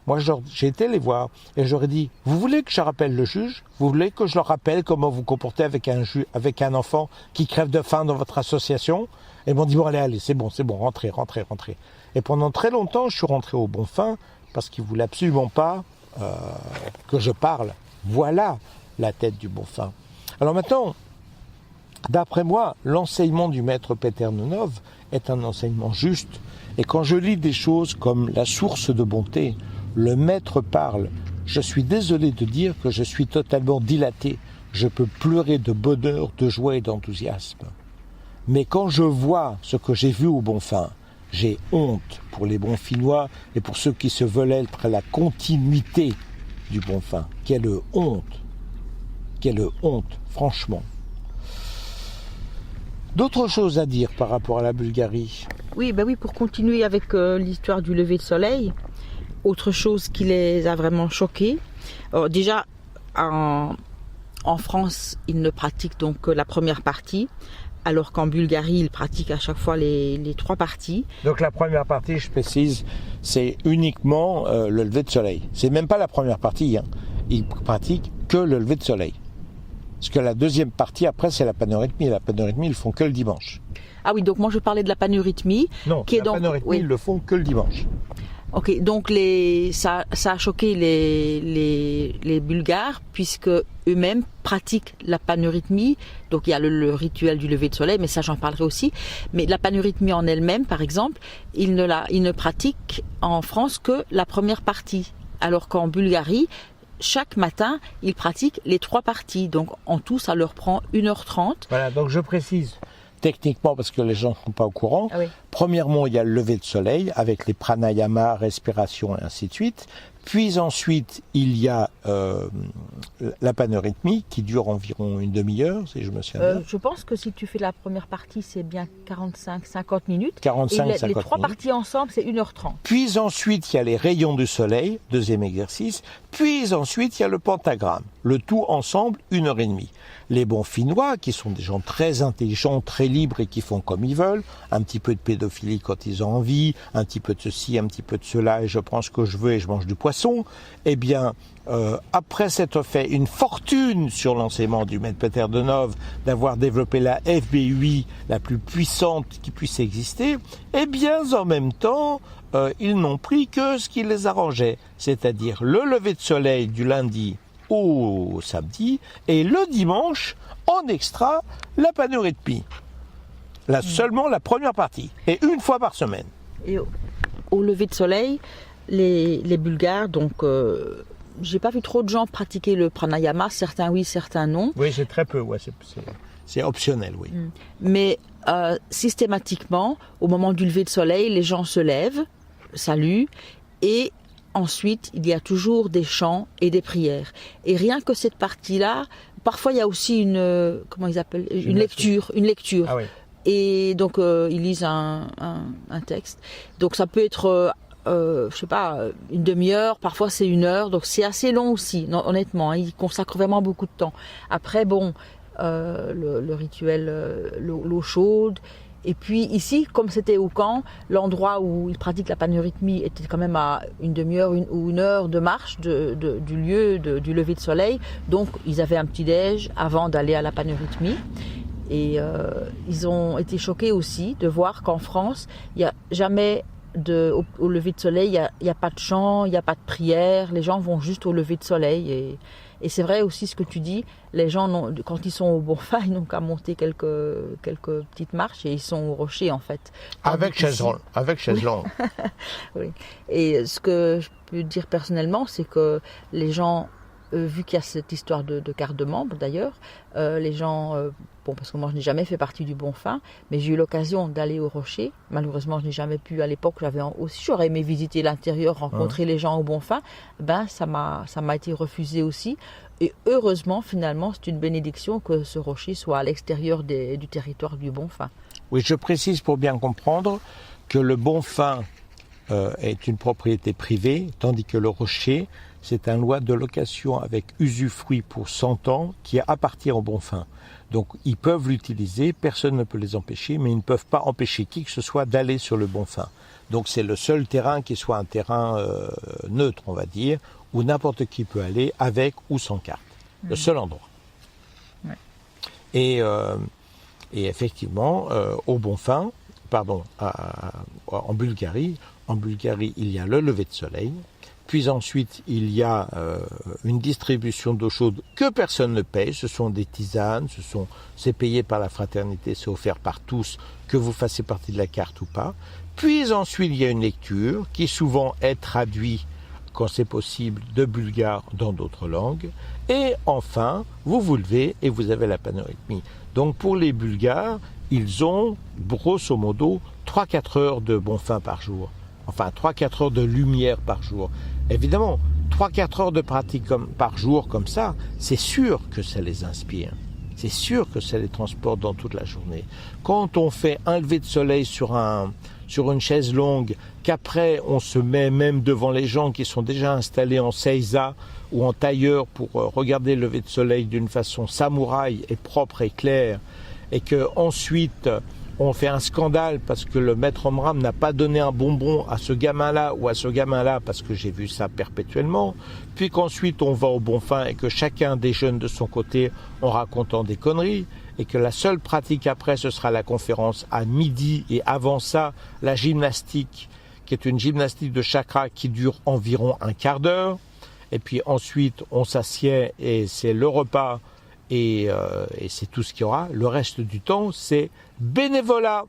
moi j'ai été les voir et j'aurais dit, vous voulez que je rappelle le juge ? Vous voulez que je leur rappelle comment vous comportez avec un enfant qui crève de faim dans votre association ? Et ils m'ont dit, bon allez, c'est bon, rentrez. Et pendant très longtemps, je suis rentré au bon fin parce qu'ils ne voulaient absolument pas que je parle. Voilà. la tête du Bonfin. Alors maintenant, d'après moi, l'enseignement du maître Peternonov est un enseignement juste. Et quand je lis des choses comme la source de bonté, le maître parle, je suis désolé de dire que je suis totalement dilaté. Je peux pleurer de bonheur, de joie et d'enthousiasme. Mais quand je vois ce que j'ai vu au Bonfin, j'ai honte pour les Bonfinois et pour ceux qui se veulent être la continuité du Bonfin. Quelle honte, franchement. D'autres choses à dire par rapport à la Bulgarie? Oui, pour continuer avec l'histoire du lever de soleil, autre chose qui les a vraiment choqués. Alors, déjà, en France, ils ne pratiquent donc que la première partie, alors qu'en Bulgarie, ils pratiquent à chaque fois les 3 parties. Donc la première partie, je précise, c'est uniquement le lever de soleil. C'est même pas la première partie, hein. Ils pratiquent que le lever de soleil. Parce que la deuxième partie, après, c'est la panérythmie. La panérythmie, ils le font que le dimanche. Ah oui, donc moi je parlais de la panérythmie. Non, qui est la donc, panérythmie, oui. Ils le font que le dimanche. Ok, donc ça a choqué les Bulgares, puisque eux-mêmes pratiquent la panérythmie. Donc il y a le rituel du lever de soleil, mais ça j'en parlerai aussi. Mais la panérythmie en elle-même, par exemple, ils ne pratiquent en France que la première partie. Alors qu'en Bulgarie, chaque matin, ils pratiquent les 3 parties. Donc en tout, ça leur prend 1h30. Voilà, donc je précise techniquement parce que les gens ne sont pas au courant. Ah oui. Premièrement, il y a le lever de soleil avec les pranayama, respiration et ainsi de suite. Puis ensuite, il y a la panérythmie qui dure environ une demi-heure, si je me souviens bien. Je pense que si tu fais la première partie, c'est bien 45-50 minutes. 45-50 les 3 minutes. parties ensemble, c'est 1h30. Puis ensuite, il y a les rayons du soleil, deuxième exercice. Puis ensuite, il y a le pentagramme. Le tout ensemble, 1h30. Les Bonfinois, qui sont des gens très intelligents, très libres et qui font comme ils veulent, un petit peu de pédophilie quand ils ont envie, un petit peu de ceci, un petit peu de cela, et je prends ce que je veux et je mange du poisson, eh bien, après s'être fait une fortune sur l'enseignement du maître Peternonov, d'avoir développé la FBUI la plus puissante qui puisse exister, eh bien, en même temps, ils n'ont pris que ce qui les arrangeait, c'est-à-dire le lever de soleil du lundi au samedi, et le dimanche, en extra, la panérythmie. Là, seulement la première partie, et une fois par semaine. Et au lever de soleil, les Bulgares, donc, j'ai pas vu trop de gens pratiquer le pranayama, certains oui, certains non. Oui, c'est très peu, ouais, c'est optionnel, oui. Mais systématiquement, au moment du lever de soleil, les gens se lèvent, saluent, et ensuite, il y a toujours des chants et des prières. Et rien que cette partie-là, parfois il y a aussi une lecture. Ah oui. Et donc ils lisent un texte. Donc ça peut être, je sais pas, une demi-heure, parfois c'est 1 heure. Donc c'est assez long aussi, non, honnêtement. Ils consacrent vraiment beaucoup de temps. Après, bon, le rituel, l'eau chaude. Et puis ici, comme c'était au camp, l'endroit où ils pratiquent la panérythmie était quand même à une demi-heure ou 1 heure de marche du lieu du lever de soleil. Donc ils avaient un petit déj avant d'aller à la panérythmie. Et ils ont été choqués aussi de voir qu'en France, il n'y a jamais au lever de soleil, il n'y a pas de chant, il n'y a pas de prière. Les gens vont juste au lever de soleil. Et c'est vrai aussi ce que tu dis, les gens, quand ils sont au Bonfin, ils n'ont qu'à monter quelques petites marches et ils sont au rocher en fait. Avec chaise longue. Oui. Et ce que je peux dire personnellement, c'est que les gens, vu qu'il y a cette histoire de carte de membre d'ailleurs, les gens, parce que moi je n'ai jamais fait partie du Bonfin, mais j'ai eu l'occasion d'aller au rocher. Malheureusement, je n'ai jamais pu à l'époque. J'aurais aimé visiter l'intérieur, rencontrer les gens au Bonfin. Ça m'a été refusé aussi. Et heureusement, finalement, c'est une bénédiction que ce rocher soit à l'extérieur du territoire du Bonfin. Oui, je précise pour bien comprendre que le Bonfin est une propriété privée, tandis que le rocher, c'est un loi de location avec usufruit pour 100 ans qui appartient au Bonfin. Donc ils peuvent l'utiliser, personne ne peut les empêcher, mais ils ne peuvent pas empêcher qui que ce soit d'aller sur le Bonfin. Donc c'est le seul terrain qui soit un terrain neutre, on va dire, où n'importe qui peut aller avec ou sans carte. Le seul endroit. Ouais. Et effectivement, au Bonfin, en Bulgarie, il y a le lever de soleil, Puis ensuite, il y a une distribution d'eau chaude que personne ne paye. Ce sont des tisanes, c'est payé par la fraternité, c'est offert par tous, que vous fassiez partie de la carte ou pas. Puis ensuite, il y a une lecture qui souvent est traduite, quand c'est possible, de bulgare dans d'autres langues. Et enfin, vous vous levez et vous avez la panorhythmie. Donc pour les Bulgares, ils ont grosso modo 3-4 heures de bon fin par jour. Enfin, 3-4 heures de lumière par jour. Évidemment, 3-4 heures de pratique par jour comme ça, c'est sûr que ça les inspire. C'est sûr que ça les transporte dans toute la journée. Quand on fait un lever de soleil sur une chaise longue, qu'après on se met même devant les gens qui sont déjà installés en seiza ou en tailleur pour regarder le lever de soleil d'une façon samouraï et propre et claire, et que ensuite on fait un scandale parce que le maître Omram n'a pas donné un bonbon à ce gamin-là ou à ce gamin-là, parce que j'ai vu ça perpétuellement, puis qu'ensuite on va au bon fin et que chacun déjeune de son côté en racontant des conneries, et que la seule pratique après ce sera la conférence à midi, et avant ça la gymnastique, qui est une gymnastique de chakra qui dure environ un quart d'heure, et puis ensuite on s'assied et c'est le repas. Et c'est tout ce qu'il y aura. Le reste du temps, c'est bénévolat.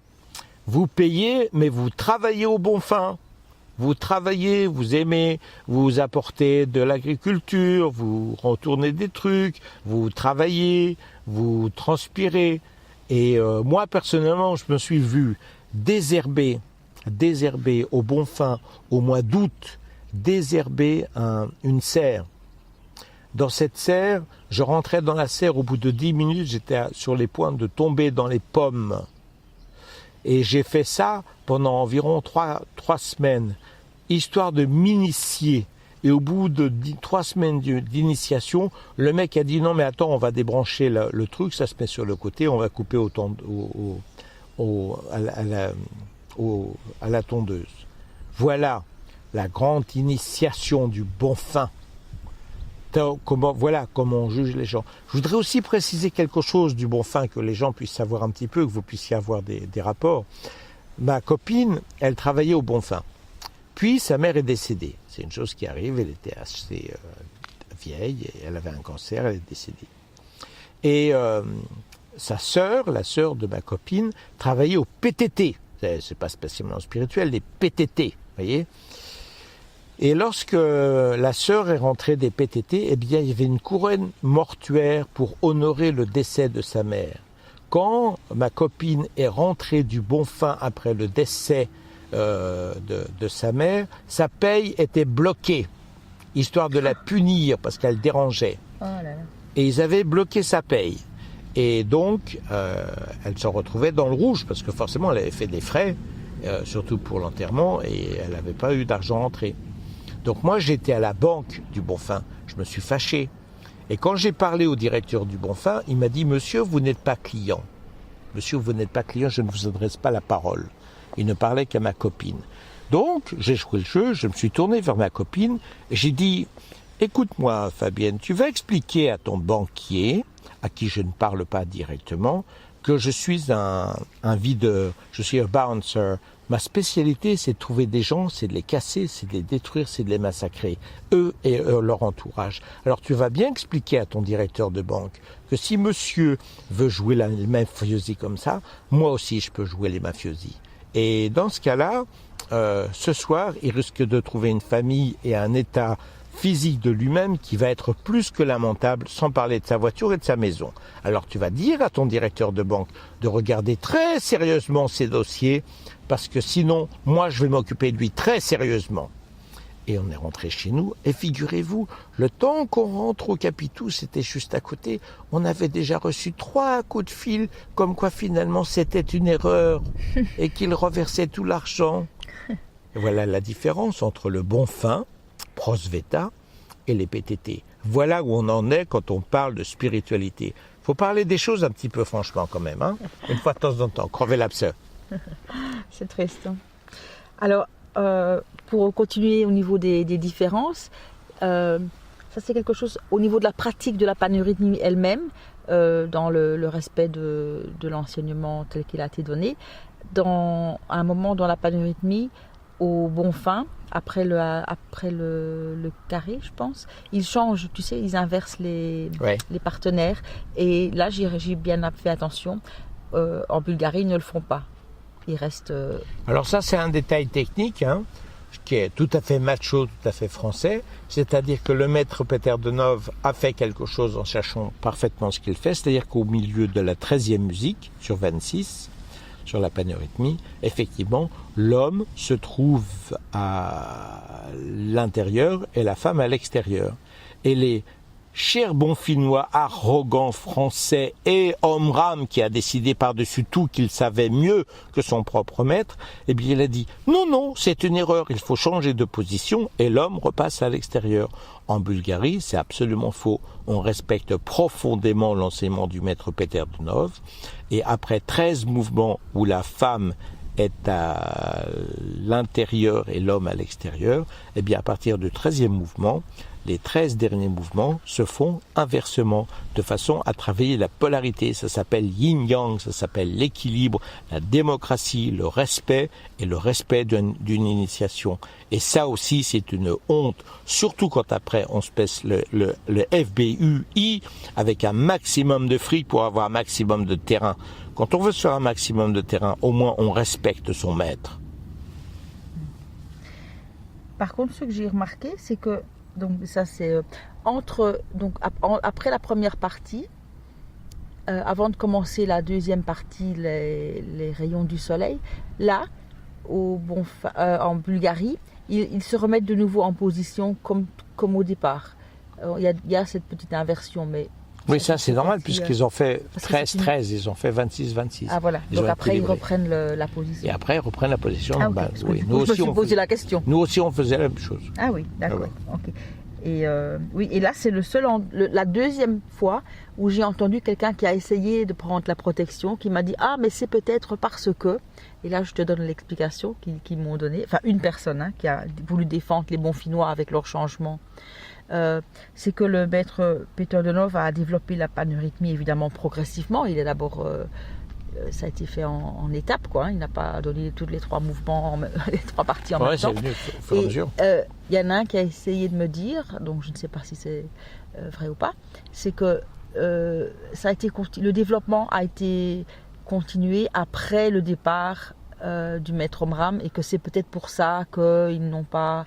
Vous payez, mais vous travaillez au bon fin. Vous travaillez, vous aimez, vous apportez de l'agriculture, vous retournez des trucs, vous travaillez, vous transpirez. Et moi, personnellement, je me suis vu désherber au bon fin au mois d'août, désherber une serre. Dans cette serre, je rentrais dans la serre, au bout de 10 minutes, j'étais sur les points de tomber dans les pommes. Et j'ai fait ça pendant environ 3 semaines, histoire de m'initier. Et au bout de 3 semaines d'initiation, le mec a dit « Non mais attends, on va débrancher le truc, ça se met sur le côté, on va couper à la tondeuse. » Voilà la grande initiation du bon fin. Voilà comment on juge les gens. Je voudrais aussi préciser quelque chose du bon fin, que les gens puissent savoir un petit peu, que vous puissiez avoir des rapports. Ma copine, elle travaillait au bon fin. Puis sa mère est décédée. C'est une chose qui arrive, elle était assez vieille, et elle avait un cancer, elle est décédée. Et sa sœur, la sœur de ma copine, travaillait au PTT. C'est pas spécialement spirituel, les PTT, vous voyez. Et lorsque la sœur est rentrée des PTT, eh bien, il y avait une couronne mortuaire pour honorer le décès de sa mère. Quand ma copine est rentrée du bon fin après le décès de sa mère, sa paye était bloquée, histoire de la punir parce qu'elle dérangeait. Oh là là. Et ils avaient bloqué sa paye. Et donc, elle se retrouvait dans le rouge parce que forcément, elle avait fait des frais, surtout pour l'enterrement, et elle n'avait pas eu d'argent rentré. Donc moi, j'étais à la banque du bon fin, je me suis fâché. Et quand j'ai parlé au directeur du bon fin, il m'a dit « Monsieur, vous n'êtes pas client. Monsieur, vous n'êtes pas client, je ne vous adresse pas la parole. » Il ne parlait qu'à ma copine. Donc, j'ai joué le jeu, je me suis tourné vers ma copine et j'ai dit « Écoute-moi, Fabienne, tu vas expliquer à ton banquier, à qui je ne parle pas directement, que je suis un videur, je suis un bouncer. Ma spécialité, c'est de trouver des gens, c'est de les casser, c'est de les détruire, c'est de les massacrer, eux et leur entourage. Alors tu vas bien expliquer à ton directeur de banque que si monsieur veut jouer les mafiosi comme ça, moi aussi je peux jouer les mafiosi. Et dans ce cas-là, ce soir, il risque de trouver une famille et un état physique de lui-même qui va être plus que lamentable, sans parler de sa voiture et de sa maison. Alors tu vas dire à ton directeur de banque de regarder très sérieusement ses dossiers, parce que sinon, moi je vais m'occuper de lui très sérieusement. Et on est rentré chez nous, et figurez-vous, le temps qu'on rentre au Capitou, c'était juste à côté, on avait déjà reçu 3 coups de fil, comme quoi finalement c'était une erreur, et qu'il reversait tout l'argent. Et voilà la différence entre le bon fin, Prosveta, et les PTT. Voilà où on en est quand on parle de spiritualité. Il faut parler des choses un petit peu franchement quand même, hein, une fois de temps en temps, crever l'abcès. C'est triste. Alors, pour continuer au niveau des différences, ça c'est quelque chose au niveau de la pratique de la panorhythmie elle-même, dans le respect de l'enseignement tel qu'il a été donné. Dans un moment dans la panorhythmie, au bon fin, après le carré, je pense. Ils changent, tu sais, ils inversent les partenaires. Et là, j'ai bien fait attention. En Bulgarie, ils ne le font pas. Ils restent... Alors ça, c'est un détail technique, qui est tout à fait macho, tout à fait français. C'est-à-dire que le maître Peter Denov a fait quelque chose en sachant parfaitement ce qu'il fait. C'est-à-dire qu'au milieu de la 13e musique, sur 26, sur la paneurythmie, effectivement, l'homme se trouve à l'intérieur et la femme à l'extérieur. Et les chers bons Finnois, arrogants français et Omram qui a décidé par-dessus tout qu'il savait mieux que son propre maître, eh bien il a dit non, c'est une erreur, il faut changer de position et l'homme repasse à l'extérieur. En Bulgarie, c'est absolument faux. On respecte profondément l'enseignement du maître Peter Denov et après 13 mouvements où la femme est à l'intérieur et l'homme à l'extérieur, eh bien à partir du 13e mouvement, les 13 derniers mouvements se font inversement, de façon à travailler la polarité. Ça s'appelle yin-yang, ça s'appelle l'équilibre, la démocratie, le respect et le respect d'une initiation. Et ça aussi, c'est une honte, surtout quand après on se pèse le FBUI avec un maximum de fric pour avoir un maximum de terrain. Quand on veut se faire un maximum de terrain, au moins on respecte son maître. Par contre, ce que j'ai remarqué, c'est que donc ça c'est après la première partie, avant de commencer la deuxième partie, les rayons du soleil, là, en Bulgarie, ils se remettent de nouveau en position comme au départ. Il y a cette petite inversion, mais... Oui, ça c'est normal, puisqu'ils ont fait 13-13, ils ont fait 26-26. Ah voilà, donc après ils reprennent la position. Et après ils reprennent la position. Ah, okay. Oui. Nous aussi, je me suis posé la question. Nous aussi on faisait la même chose. Ah oui, d'accord. Ah, ouais. Okay. Et là c'est la deuxième fois où j'ai entendu quelqu'un qui a essayé de prendre la protection, qui m'a dit « Ah, mais c'est peut-être parce que... » Et là je te donne l'explication qu'ils m'ont donnée. Enfin, une personne qui a voulu défendre les bons Finnois avec leur changement. C'est que le maître Peter Denov a développé la paneurythmie évidemment progressivement. Il est d'abord, ça a été fait en étapes, quoi. Il n'a pas donné tous les 3 mouvements, les 3 parties en même temps. Il y en a un qui a essayé de me dire, donc je ne sais pas si c'est vrai ou pas, c'est que ça a été le développement a été continué après le départ du maître Omram et que c'est peut-être pour ça qu'ils n'ont pas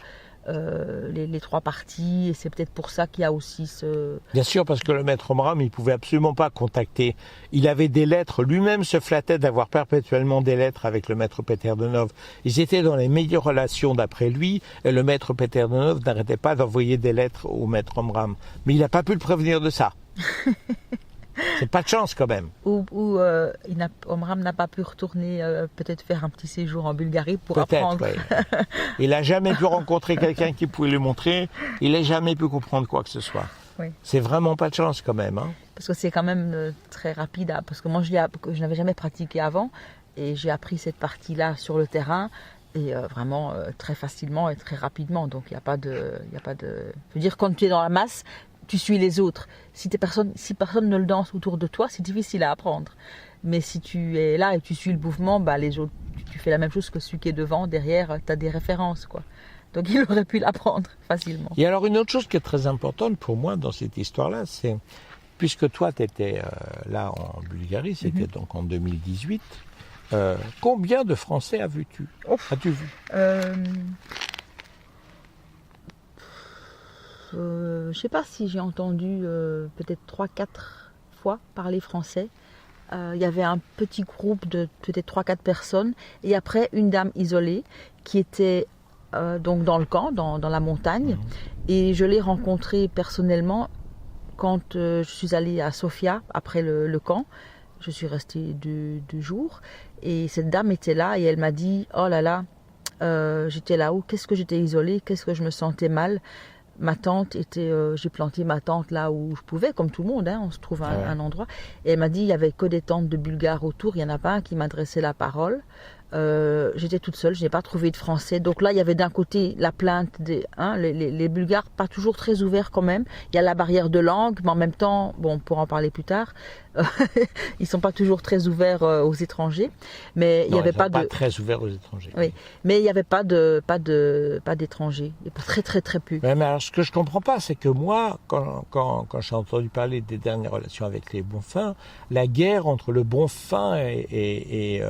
les 3 parties, et c'est peut-être pour ça qu'il y a aussi ce... Bien sûr, parce que le maître Omram, il ne pouvait absolument pas contacter. Il avait des lettres, lui-même se flattait d'avoir perpétuellement des lettres avec le maître Peter Denov. Ils étaient dans les meilleures relations d'après lui, et le maître Peter Denov n'arrêtait pas d'envoyer des lettres au maître Omram. Mais il n'a pas pu le prévenir de ça. C'est pas de chance quand même. Omram n'a pas pu retourner, peut-être faire un petit séjour en Bulgarie pour apprendre. Ouais. Il n'a jamais pu rencontrer quelqu'un qui pouvait lui montrer. Il n'a jamais pu comprendre quoi que ce soit. Oui. C'est vraiment pas de chance quand même. Parce que c'est quand même très rapide. Parce que moi, je n'avais jamais pratiqué avant. Et j'ai appris cette partie-là sur le terrain. Et vraiment très facilement et très rapidement. Donc il n'y a pas de... Je veux dire, quand tu es dans la masse... Tu suis les autres. Si personne ne le danse autour de toi, c'est difficile à apprendre. Mais si tu es là et tu suis le mouvement, les autres, tu fais la même chose que celui qui est devant, derrière, tu as des références, quoi. Donc il aurait pu l'apprendre facilement. Et alors une autre chose qui est très importante pour moi dans cette histoire-là, c'est, puisque toi tu étais là en Bulgarie, c'était donc en 2018, combien de Français as-tu vu? Je ne sais pas si j'ai entendu peut-être 3-4 fois parler français. Il y avait un petit groupe de peut-être 3-4 personnes et après une dame isolée qui était donc dans le camp, dans la montagne. Et je l'ai rencontrée personnellement quand je suis allée à Sofia après le camp. Je suis restée 2 jours et cette dame était là et elle m'a dit « Oh là là, j'étais là-haut, qu'est-ce que j'étais isolée, qu'est-ce que je me sentais mal ?» Ma tente était, j'ai planté ma tente là où je pouvais, comme tout le monde, on se trouve à un endroit. Et elle m'a dit, il n'y avait que des tentes de Bulgares autour, il n'y en a pas un qui m'adressait la parole. J'étais toute seule, je n'ai pas trouvé de français. Donc là, il y avait d'un côté la plainte les Bulgares, pas toujours très ouverts quand même. Il y a la barrière de langue, mais en même temps, bon, on pourra en parler plus tard. Ils sont pas toujours très ouverts aux étrangers. Mais il y avait pas très ouverts aux étrangers. Oui, mais il n'y avait pas d'étrangers. Il y avait très très très peu. Mais alors, ce que je comprends pas, c'est que moi, quand j'ai entendu parler des dernières relations avec les Bonfins, la guerre entre le Bonfin et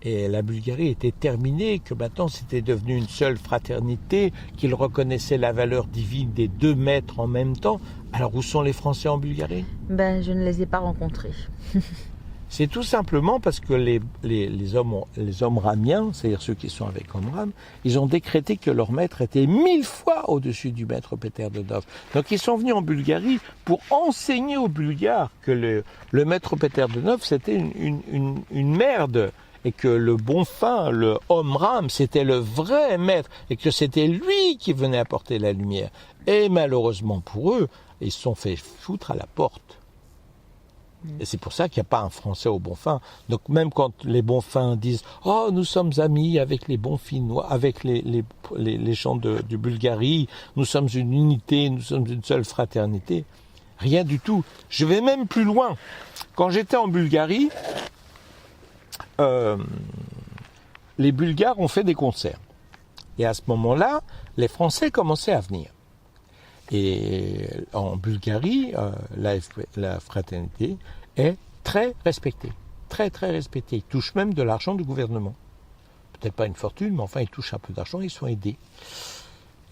la Bulgarie était terminée, que maintenant c'était devenu une seule fraternité, qu'ils reconnaissaient la valeur divine des 2 maîtres en même temps. Alors où sont les Français en Bulgarie ? Je ne les ai pas rencontrés. C'est tout simplement parce que les hommes ramiens, c'est-à-dire ceux qui sont avec Omram, ils ont décrété que leur maître était 1000 fois au-dessus du maître Peter de Nov. Donc ils sont venus en Bulgarie pour enseigner aux Bulgares que le maître Peter de Nov c'était une merde. Et que le Bonfin, le Omram, c'était le vrai maître, et que c'était lui qui venait apporter la lumière. Et malheureusement pour eux, ils se sont fait foutre à la porte. Et c'est pour ça qu'il n'y a pas un Français au Bonfin. Donc même quand les Bonfins disent « Oh, nous sommes amis avec les Bonfinois, avec les gens du Bulgarie, nous sommes une unité, nous sommes une seule fraternité », rien du tout. Je vais même plus loin. Quand j'étais en Bulgarie, les Bulgares ont fait des concerts. Et à ce moment-là, les Français commençaient à venir. Et en Bulgarie, la fraternité est très respectée. Très, très respectée. Ils touchent même de l'argent du gouvernement. Peut-être pas une fortune, mais enfin, ils touchent un peu d'argent, ils sont aidés.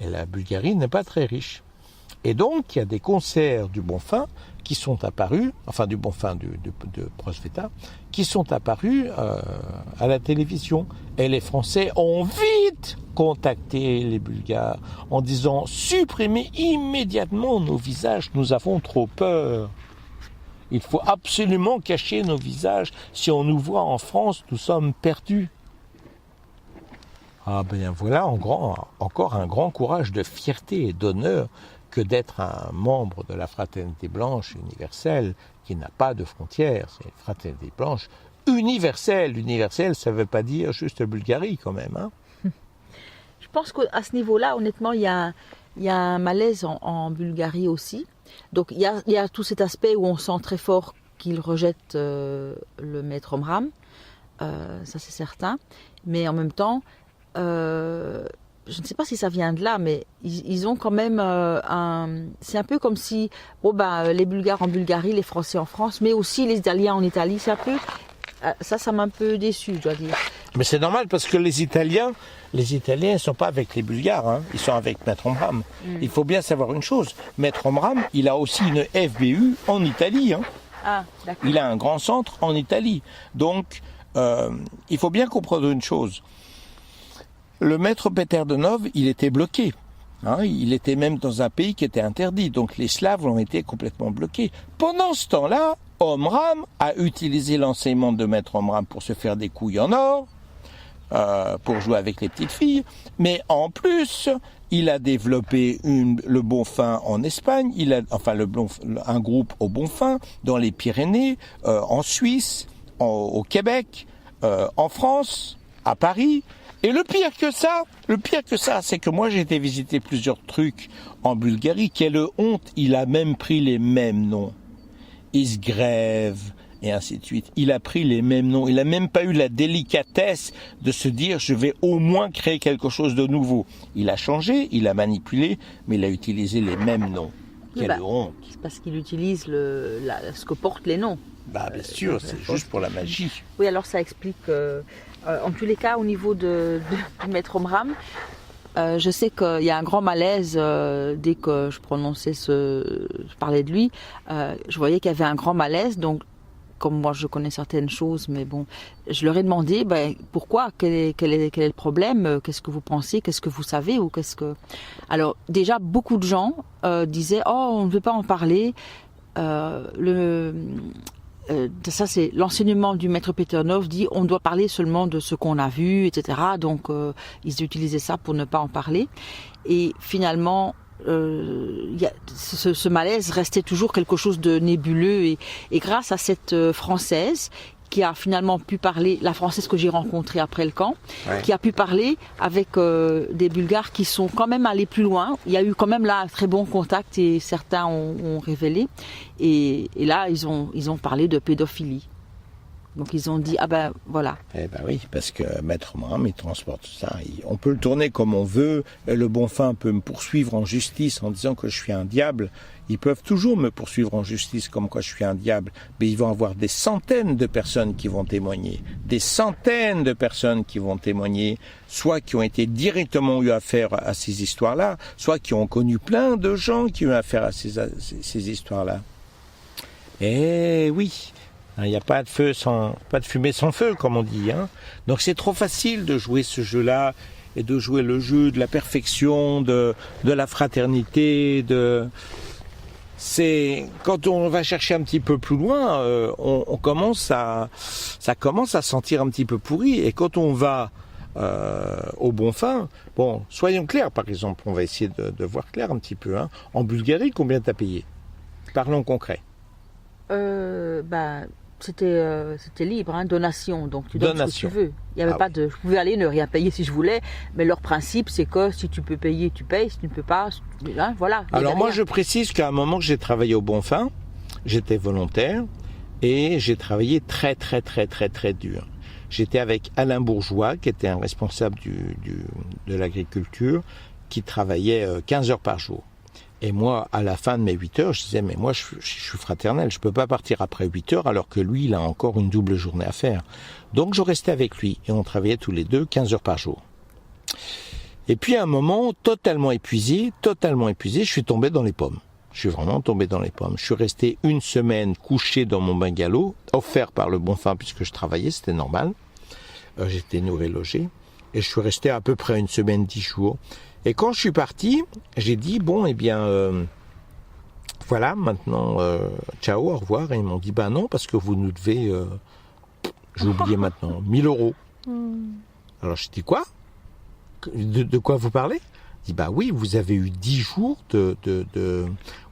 Et la Bulgarie n'est pas très riche. Et donc, il y a des concerts du Bonfin qui sont apparus, enfin du Bonfin de Prosveta, qui sont apparus à la télévision. Et les Français ont vite contacté les Bulgares en disant « Supprimez immédiatement nos visages, nous avons trop peur. Il faut absolument cacher nos visages. Si on nous voit en France, nous sommes perdus. » Ah ben voilà encore un grand courage de fierté et d'honneur que d'être un membre de la fraternité blanche universelle qui n'a pas de frontières. C'est une fraternité blanche universelle. Universelle, ça ne veut pas dire juste Bulgarie quand même. Hein. Je pense qu'à ce niveau-là, honnêtement, il y a un malaise en Bulgarie aussi. Donc il y a tout cet aspect où on sent très fort qu'ils rejettent le maître Omram. Ça c'est certain. Mais en même temps, je ne sais pas si ça vient de là, mais ils ont quand même c'est un peu comme si les Bulgares en Bulgarie, les Français en France, mais aussi les Italiens en Italie, c'est un peu ça m'a un peu déçu, je dois dire. Mais c'est normal parce que les Italiens ne sont pas avec les Bulgares, hein, ils sont avec Maître Omram. Il faut bien savoir une chose, Maître Omram, il a aussi une FBU en Italie. Hein. Ah, d'accord. Il a un grand centre en Italie. Donc, il faut bien comprendre une chose. Le maître Peter de Nov, il était bloqué. Hein, il était même dans un pays qui était interdit. Donc les Slaves ont été complètement bloqués. Pendant ce temps-là, Omram a utilisé l'enseignement de maître Omram pour se faire des couilles en or, pour jouer avec les petites filles. Mais en plus, il a développé le Bonfin en Espagne. Un groupe au Bonfin dans les Pyrénées, en Suisse, au Québec, en France, à Paris. Et le pire que ça, c'est que moi j'ai été visiter plusieurs trucs en Bulgarie. Quelle honte, il a même pris les mêmes noms. Isgrève, et ainsi de suite. Il a pris les mêmes noms. Il n'a même pas eu la délicatesse de se dire je vais au moins créer quelque chose de nouveau. Il a changé, il a manipulé, mais il a utilisé les mêmes noms. Quelle honte. C'est parce qu'il utilise ce que portent les noms. Bien sûr, c'est juste pour la magie. Oui, alors ça explique... en tous les cas, au niveau du maître Omram, je sais qu'il y a un grand malaise dès que je parlais de lui. Je voyais qu'il y avait un grand malaise. Donc, comme moi, je connais certaines choses, mais bon, je leur ai demandé pourquoi, quel est le problème, qu'est-ce que vous pensez, qu'est-ce que vous savez ou qu'est-ce que. Alors, déjà, beaucoup de gens disaient on ne veut pas en parler. Ça, c'est l'enseignement du maître Peter Nov dit on doit parler seulement de ce qu'on a vu, etc. Donc, ils utilisaient ça pour ne pas en parler. Et finalement, ce malaise restait toujours quelque chose de nébuleux. Et grâce à cette Française qui a finalement pu parler, la Française que j'ai rencontrée après le camp, Ouais. qui a pu parler avec des Bulgares qui sont quand même allés plus loin. Il y a eu quand même là un très bon contact et certains ont révélé. Et là, ils ont parlé de pédophilie. Donc ils ont dit, ah ben voilà. Eh ben oui, parce que Maître Omram, il transporte tout ça. On peut le tourner comme on veut. Le Bonfim peut me poursuivre en justice en disant que je suis un diable. Ils peuvent toujours me poursuivre en justice comme quoi je suis un diable. Mais ils vont avoir des centaines de personnes qui vont témoigner. Des centaines de personnes qui vont témoigner, soit qui ont été directement eu affaire à ces histoires-là, soit qui ont connu plein de gens qui ont eu affaire à ces histoires-là. Eh oui. Il n'y a pas de fumée sans feu, comme on dit. Hein. Donc c'est trop facile de jouer ce jeu-là et de jouer le jeu de la perfection, de la fraternité. C'est quand on va chercher un petit peu plus loin, ça commence à sentir un petit peu pourri. Et quand on va au Bonfim, bon, soyons clairs, par exemple, on va essayer de voir clair un petit peu. Hein. En Bulgarie, combien t'as payé? Parlons concret. C'était libre, hein, donation, donc tu donnes Donation. ce que tu veux. Il y avait pas de, je pouvais aller ne rien payer si je voulais, mais leur principe c'est que si tu peux payer, tu payes, si tu ne peux pas, hein, voilà. Alors moi je précise qu'à un moment que j'ai travaillé au Bonfim, j'étais volontaire et j'ai travaillé très dur. J'étais avec Alain Bourgeois qui était un responsable de l'agriculture qui travaillait 15 heures par jour. Et moi, à la fin de mes 8 heures, je disais, mais moi, je suis fraternel, je peux pas partir après 8 heures alors que lui, il a encore une double journée à faire. Donc, je restais avec lui et on travaillait tous les deux 15 heures par jour. Et puis, à un moment, totalement épuisé, je suis tombé dans les pommes. Je suis vraiment tombé dans les pommes. Je suis resté une semaine couché dans mon bungalow, offert par le Bonfim puisque je travaillais, c'était normal. J'étais nourri, logé. Et je suis resté à peu près une semaine, 10 jours. Et quand je suis parti, j'ai dit, bon, eh bien, voilà, maintenant, ciao, au revoir. Et ils m'ont dit, ben non, parce que vous nous devez, j'ai oublié maintenant, 1000 euros. Alors, je dis, quoi? De quoi vous parlez? Je dis, bah oui, vous avez eu 10 jours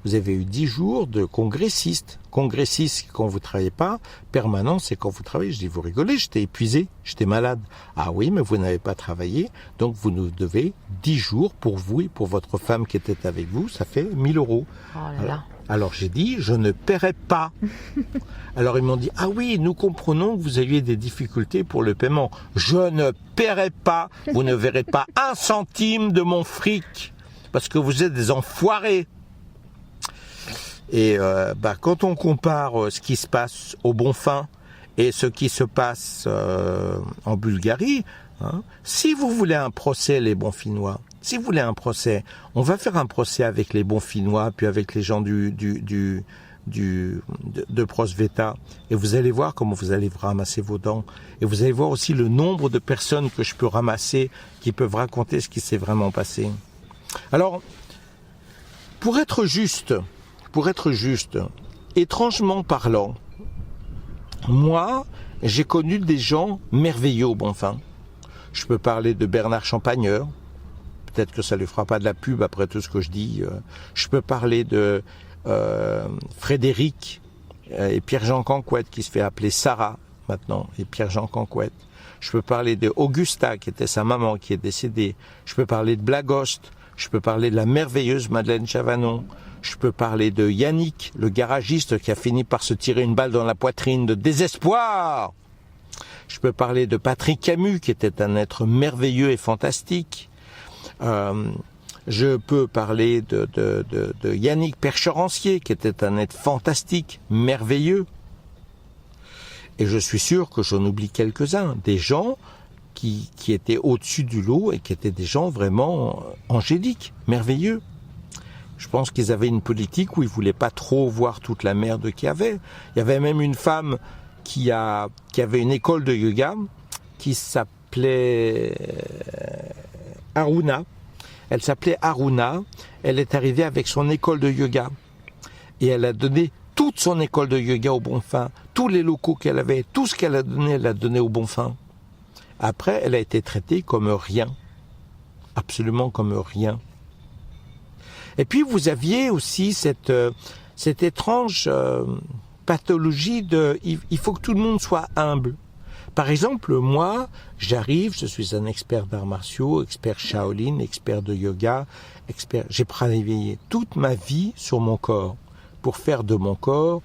vous avez eu 10 jours de congressiste. Congressiste, quand vous travaillez pas. Permanent, c'est quand vous travaillez. Je dis, vous rigolez, j'étais épuisé, j'étais malade. Ah oui, mais vous n'avez pas travaillé, donc vous nous devez 10 jours pour vous et pour votre femme qui était avec vous, ça fait 1000 euros. Oh là là. Alors j'ai dit, je ne paierai pas. Alors ils m'ont dit, ah oui, nous comprenons que vous aviez des difficultés pour le paiement. Je ne paierai pas, vous ne verrez pas un centime de mon fric, parce que vous êtes des enfoirés. Et quand on compare ce qui se passe au Bonfim et ce qui se passe en Bulgarie, hein, si vous voulez un procès, les Bonfinois, si vous voulez un procès, on va faire un procès avec les Bonfinois, puis avec les gens de Prosveta, et vous allez voir comment vous allez ramasser vos dents, et vous allez voir aussi le nombre de personnes que je peux ramasser qui peuvent raconter ce qui s'est vraiment passé. Alors, pour être juste, étrangement parlant, moi, j'ai connu des gens merveilleux au Bonfim. Je peux parler de Bernard Champagneur, peut-être que ça ne lui fera pas de la pub après tout ce que je dis. Je peux parler de Frédéric et Pierre-Jean Canquette, qui se fait appeler Sarah maintenant, et Pierre-Jean Canquette. Je peux parler de Augusta, qui était sa maman, qui est décédée. Je peux parler de Blagost. Je peux parler de la merveilleuse Madeleine Chavanon. Je peux parler de Yannick, le garagiste qui a fini par se tirer une balle dans la poitrine de désespoir. Je peux parler de Patrick Camus, qui était un être merveilleux et fantastique. Je peux parler de Yannick Percherancier, qui était un être fantastique, merveilleux. Et je suis sûr que j'en oublie quelques-uns, des gens qui étaient au-dessus du lot et qui étaient des gens vraiment angéliques, merveilleux. Je pense qu'ils avaient une politique où ils voulaient pas trop voir toute la merde qu'il y avait. Il y avait même une femme qui avait une école de yoga qui s'appelait Aruna. Elle s'appelait Aruna. Elle est arrivée avec son école de yoga et elle a donné toute son école de yoga au Bonfim, tous les locaux qu'elle avait, tout ce qu'elle a donné, elle l'a donné au Bonfim. Après, elle a été traitée comme rien, absolument comme rien. Et puis vous aviez aussi cette étrange pathologie il faut que tout le monde soit humble. Par exemple, moi, j'arrive, je suis un expert d'arts martiaux, expert Shaolin, expert de yoga, j'ai travaillé toute ma vie sur mon corps pour faire de mon corps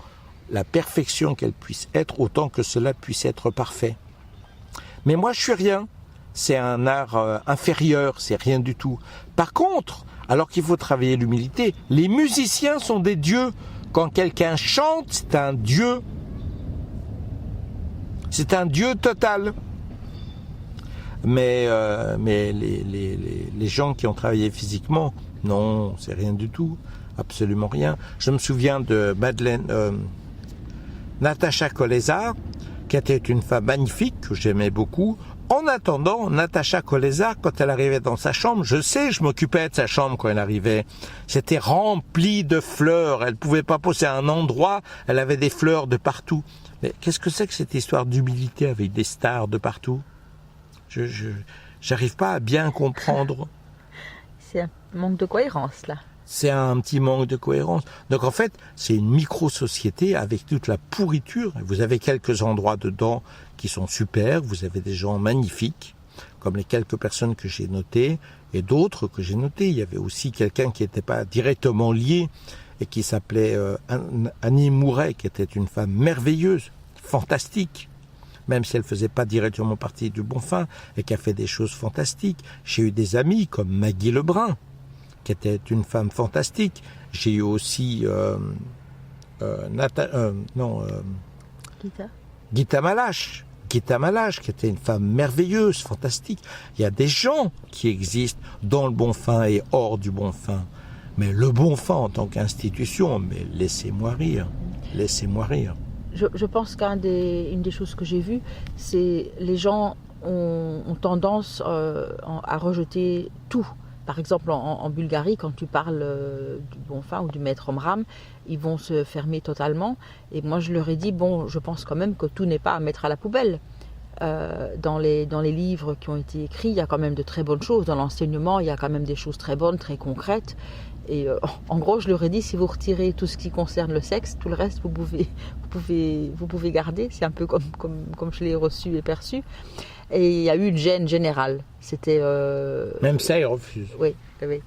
la perfection qu'elle puisse être, autant que cela puisse être parfait. Mais moi, je suis rien. C'est un art inférieur, c'est rien du tout. Par contre, alors qu'il faut travailler l'humilité, les musiciens sont des dieux. Quand quelqu'un chante, c'est un dieu. C'est un dieu total. Mais les gens qui ont travaillé physiquement, non, c'est rien du tout. Absolument rien. Je me souviens de Natacha Kolesar, qui était une femme magnifique, que j'aimais beaucoup. En attendant, Natacha Kolesar, quand elle arrivait dans sa chambre, je m'occupais de sa chambre quand elle arrivait. C'était rempli de fleurs. Elle pouvait pas poser à un endroit. Elle avait des fleurs de partout. Mais qu'est-ce que c'est que cette histoire d'humilité avec des stars de partout? J'arrive pas à bien comprendre. C'est un manque de cohérence, là. C'est un petit manque de cohérence. Donc en fait, c'est une micro-société avec toute la pourriture. Vous avez quelques endroits dedans qui sont super, vous avez des gens magnifiques, comme les quelques personnes que j'ai notées, et d'autres que j'ai notées. Il y avait aussi quelqu'un qui n'était pas directement lié, et qui s'appelait Annie Mouret, qui était une femme merveilleuse, fantastique, même si elle ne faisait pas directement partie du Bonfin, et qui a fait des choses fantastiques. J'ai eu des amis comme Maggie Lebrun, qui était une femme fantastique. J'ai eu aussi Gita Malache. Gita Malache, qui était une femme merveilleuse, fantastique. Il y a des gens qui existent dans le Bonfin et hors du Bonfin. Mais le Bonfin en tant qu'institution, mais laissez-moi rire. Laissez-moi rire. Je pense qu'une des choses que j'ai vues, c'est les gens ont tendance à rejeter tout. Par exemple, en Bulgarie, quand tu parles du Bonfin ou du maître Omram, ils vont se fermer totalement. Et moi, je leur ai dit, bon, je pense quand même que tout n'est pas à mettre à la poubelle. Dans les livres qui ont été écrits, il y a quand même de très bonnes choses. Dans l'enseignement, il y a quand même des choses très bonnes, très concrètes. Et en gros, je leur ai dit, si vous retirez tout ce qui concerne le sexe, tout le reste, vous pouvez garder. C'est un peu comme je l'ai reçu et perçu. Et il y a eu une gêne générale. C'était... Même ça, ils refusent. Oui. Oui,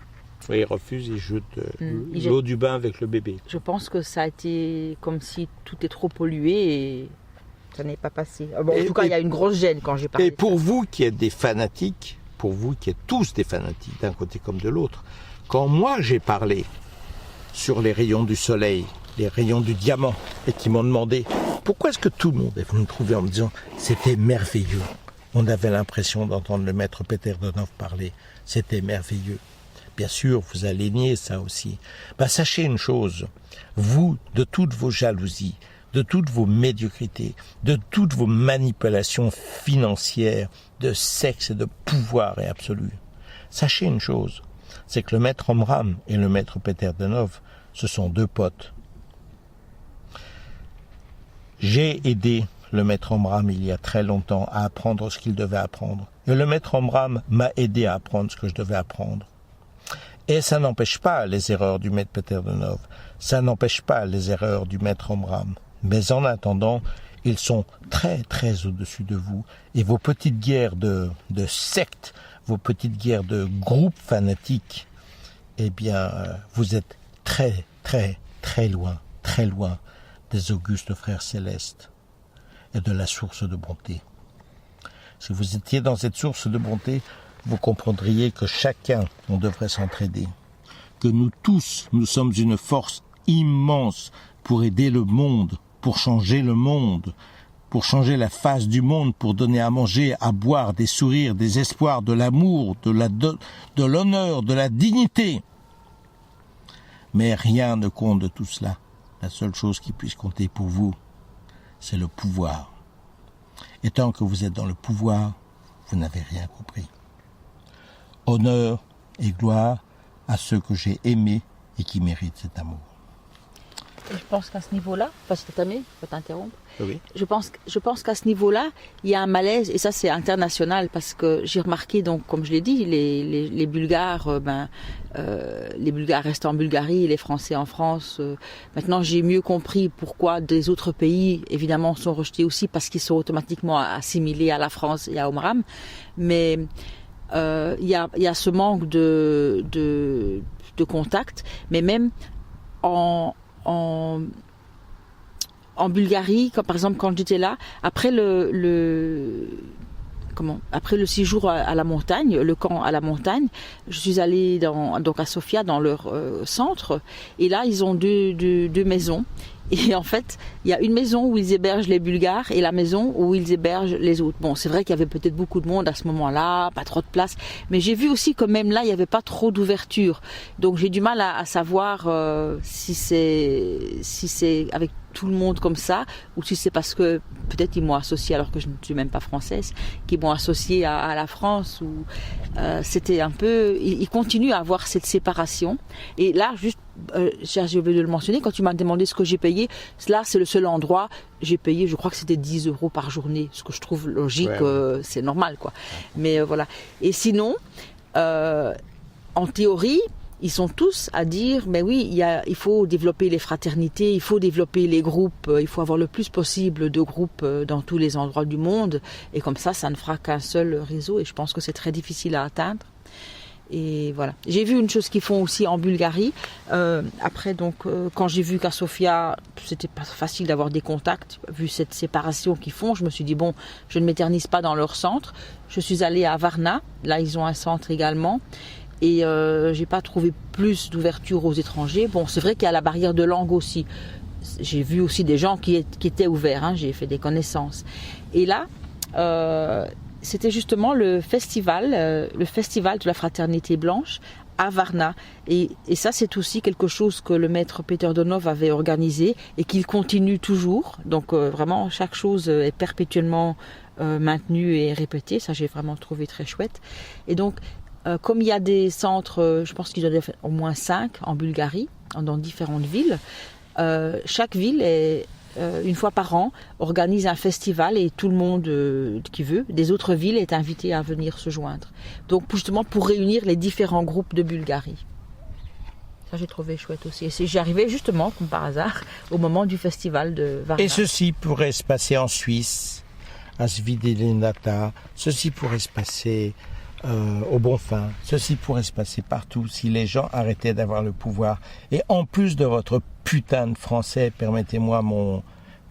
ils refusent, ils jettent l'eau du bain avec le bébé. Je pense que ça a été comme si tout est trop pollué et ça n'est pas passé. Bon, en tout cas, il y a une grosse gêne quand j'ai parlé. Et pour vous qui êtes des fanatiques, pour vous qui êtes tous des fanatiques d'un côté comme de l'autre, quand moi j'ai parlé sur les rayons du soleil, les rayons du diamant, et qui m'ont demandé pourquoi est-ce que tout le monde est venu me trouver en me disant c'était merveilleux. On avait l'impression d'entendre le maître Peter Donov parler. C'était merveilleux. Bien sûr, vous allez nier ça aussi. Sachez une chose. Vous, de toutes vos jalousies, de toutes vos médiocrités, de toutes vos manipulations financières, de sexe et de pouvoir et absolu, sachez une chose. C'est que le maître Omram et le maître Peter Donov, ce sont deux potes. J'ai aidé le maître Omram, il y a très longtemps, à apprendre ce qu'il devait apprendre. Et le maître Omram m'a aidé à apprendre ce que je devais apprendre. Et ça n'empêche pas les erreurs du maître Peter Donov. Ça n'empêche pas les erreurs du maître Omram. Mais en attendant, ils sont très, très au-dessus de vous. Et vos petites guerres de sectes, vos petites guerres de groupes fanatiques, eh bien, vous êtes très, très, très loin des augustes frères célestes et de la source de bonté. Si vous étiez dans cette source de bonté, vous comprendriez que chacun, on devrait s'entraider. Que nous tous, nous sommes une force immense pour aider le monde, pour changer le monde, pour changer la face du monde, pour donner à manger, à boire, des sourires, des espoirs, de l'amour, de l'honneur, de la dignité. Mais rien ne compte de tout cela. La seule chose qui puisse compter pour vous, c'est le pouvoir. Et tant que vous êtes dans le pouvoir, vous n'avez rien compris. Honneur et gloire à ceux que j'ai aimés et qui méritent cet amour. Je pense qu'à ce niveau-là, enfin, je vais t'interrompre. Oui. Je pense qu'à ce niveau-là, il y a un malaise, et ça c'est international, parce que j'ai remarqué, donc, comme je l'ai dit, les Bulgares, les Bulgares restent en Bulgarie, et les Français en France. Maintenant, j'ai mieux compris pourquoi des autres pays, évidemment, sont rejetés aussi, parce qu'ils sont automatiquement assimilés à la France et à Omram. Mais il y a ce manque de contact, mais même en Bulgarie, par exemple, quand j'étais là, après après le séjour à la montagne, le camp à la montagne, je suis allée donc à Sofia, dans leur centre, et là ils ont deux maisons. Et en fait, il y a une maison où ils hébergent les Bulgares et la maison où ils hébergent les autres. Bon, c'est vrai qu'il y avait peut-être beaucoup de monde à ce moment-là, pas trop de place, mais j'ai vu aussi que même là, il n'y avait pas trop d'ouverture. Donc j'ai du mal à savoir si c'est avec tout le monde comme ça, ou si c'est parce que peut-être ils m'ont associée, alors que je ne suis même pas française, qu'ils m'ont associée à la France, ou c'était un peu... Ils continuent à avoir cette séparation. Et là, juste, j'ai oublié de le mentionner, quand tu m'as demandé ce que j'ai payé, là c'est le seul endroit, j'ai payé, je crois que c'était 10 € par journée, ce que je trouve logique, c'est normal, quoi. Mais voilà. Et sinon, en théorie, ils sont tous à dire, mais oui, il faut développer les fraternités, il faut développer les groupes, il faut avoir le plus possible de groupes dans tous les endroits du monde, et comme ça ne fera qu'un seul réseau, et je pense que c'est très difficile à atteindre. Et voilà. J'ai vu une chose qu'ils font aussi en Bulgarie. Après, donc, quand j'ai vu qu'à Sofia, c'était pas facile d'avoir des contacts, vu cette séparation qu'ils font, je me suis dit, bon, je ne m'éternise pas dans leur centre. Je suis allée à Varna, là ils ont un centre également. Et j'ai pas trouvé plus d'ouverture aux étrangers. Bon, c'est vrai qu'il y a la barrière de langue aussi. J'ai vu aussi des gens qui étaient ouverts, hein, j'ai fait des connaissances. Et là, c'était justement le festival de la fraternité blanche à Varna. Et ça, c'est aussi quelque chose que le maître Peter Donov avait organisé et qu'il continue toujours. Donc vraiment, chaque chose est perpétuellement maintenue et répétée. Ça, j'ai vraiment trouvé très chouette. Et donc, comme il y a des centres, je pense qu'il y en a au moins 5 en Bulgarie, dans différentes villes, chaque ville est, une fois par an, organise un festival, et tout le monde qui veut, des autres villes, est invité à venir se joindre. Donc justement pour réunir les différents groupes de Bulgarie. Ça, j'ai trouvé chouette aussi. Et j'y arrivais justement, comme par hasard, au moment du festival de Varna. Et ceci pourrait se passer en Suisse, à Svidelinata, ceci pourrait se passer au Bonfim, ceci pourrait se passer partout si les gens arrêtaient d'avoir le pouvoir. Et en plus de votre putain de français, permettez-moi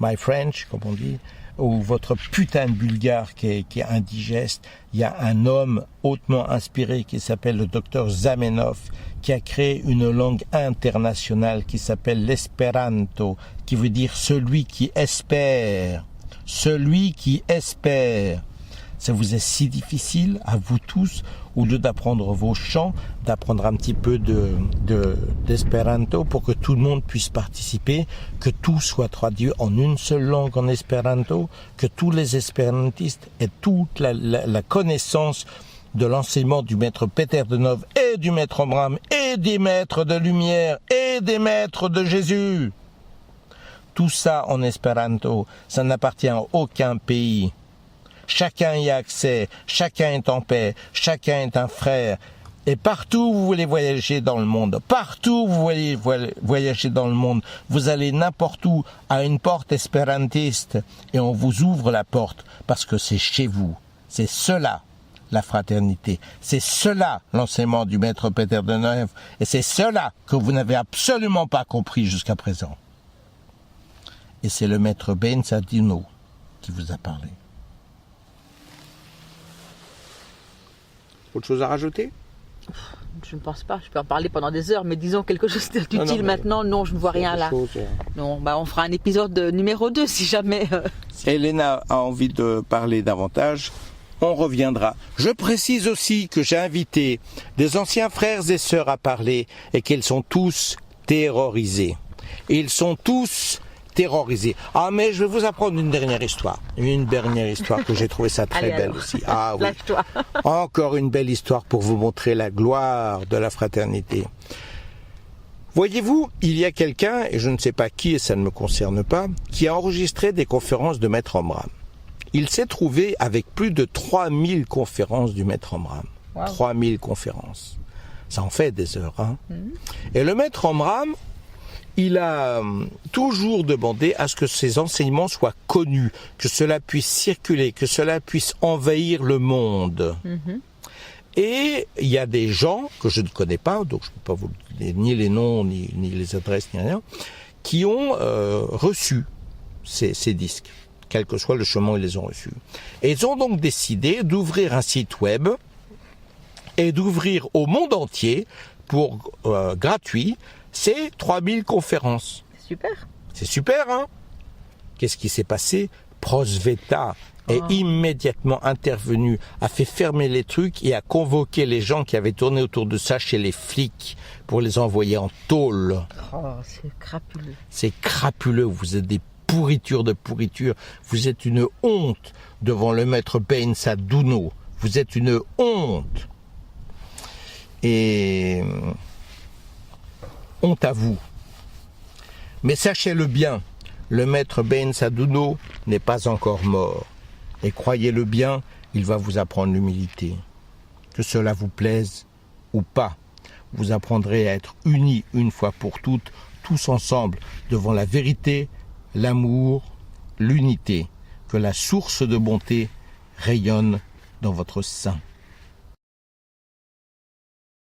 my French, comme on dit, ou votre putain de bulgare qui est indigeste, il y a un homme hautement inspiré qui s'appelle le docteur Zamenhof, qui a créé une langue internationale qui s'appelle l'espéranto, qui veut dire celui qui espère. Celui qui espère. Ça vous est si difficile, à vous tous, au lieu d'apprendre vos chants, d'apprendre un petit peu d'espéranto pour que tout le monde puisse participer, que tout soit traduit en une seule langue en espéranto, que tous les espérantistes aient toute la connaissance de l'enseignement du maître Peter Donov et du maître Omram et des maîtres de lumière et des maîtres de Jésus. Tout ça en espéranto, ça n'appartient à aucun pays. Chacun y a accès, chacun est en paix, chacun est un frère. Et partout où vous voulez voyager dans le monde, partout où vous voulez voyager dans le monde, vous allez n'importe où à une porte espérantiste et on vous ouvre la porte parce que c'est chez vous. C'est cela la fraternité. C'est cela l'enseignement du maître Peter Donov et c'est cela que vous n'avez absolument pas compris jusqu'à présent. Et c'est le maître Ben Sadino qui vous a parlé. Autre chose à rajouter ? Je ne pense pas, je peux en parler pendant des heures, mais disons quelque chose d'utile maintenant, non, je ne vois rien là. Non, on fera un épisode numéro 2 si jamais. Si Elena a envie de parler davantage, on reviendra. Je précise aussi que j'ai invité des anciens frères et sœurs à parler et qu'ils sont tous terrorisés. Ils sont tous terrorisés. Ah, mais je vais vous apprendre une dernière histoire. Une dernière histoire que j'ai trouvé ça très belle aussi. Ah oui. Encore une belle histoire pour vous montrer la gloire de la fraternité. Voyez-vous, il y a quelqu'un, et je ne sais pas qui, et ça ne me concerne pas, qui a enregistré des conférences de Maître Omram. Il s'est trouvé avec plus de 3000 conférences du Maître Omram. Wow. 3000 conférences. Ça en fait des heures. Hein. Et le Maître Omram, il a toujours demandé à ce que ses enseignements soient connus, que cela puisse circuler, que cela puisse envahir le monde. Et il y a des gens que je ne connais pas, donc je ne peux pas vous donner ni les noms, ni les adresses, ni rien, qui ont reçu ces disques, quel que soit le chemin où ils les ont reçus. Et ils ont donc décidé d'ouvrir un site web et d'ouvrir au monde entier, pour gratuit, ces 3000 conférences. C'est super. C'est super, hein? Qu'est-ce qui s'est passé? Prosveta est immédiatement intervenu, a fait fermer les trucs et a convoqué les gens qui avaient tourné autour de ça chez les flics pour les envoyer en tôle. Oh, c'est crapuleux. C'est crapuleux, vous êtes des pourritures de pourritures. Vous êtes une honte devant le maître Ben Sadouno. Vous êtes une honte. Et honte à vous. Mais sachez-le bien, le maître Ben Sadouno n'est pas encore mort. Et croyez-le bien, il va vous apprendre l'humilité. Que cela vous plaise ou pas, vous apprendrez à être unis une fois pour toutes, tous ensemble, devant la vérité, l'amour, l'unité. Que la source de bonté rayonne dans votre sein.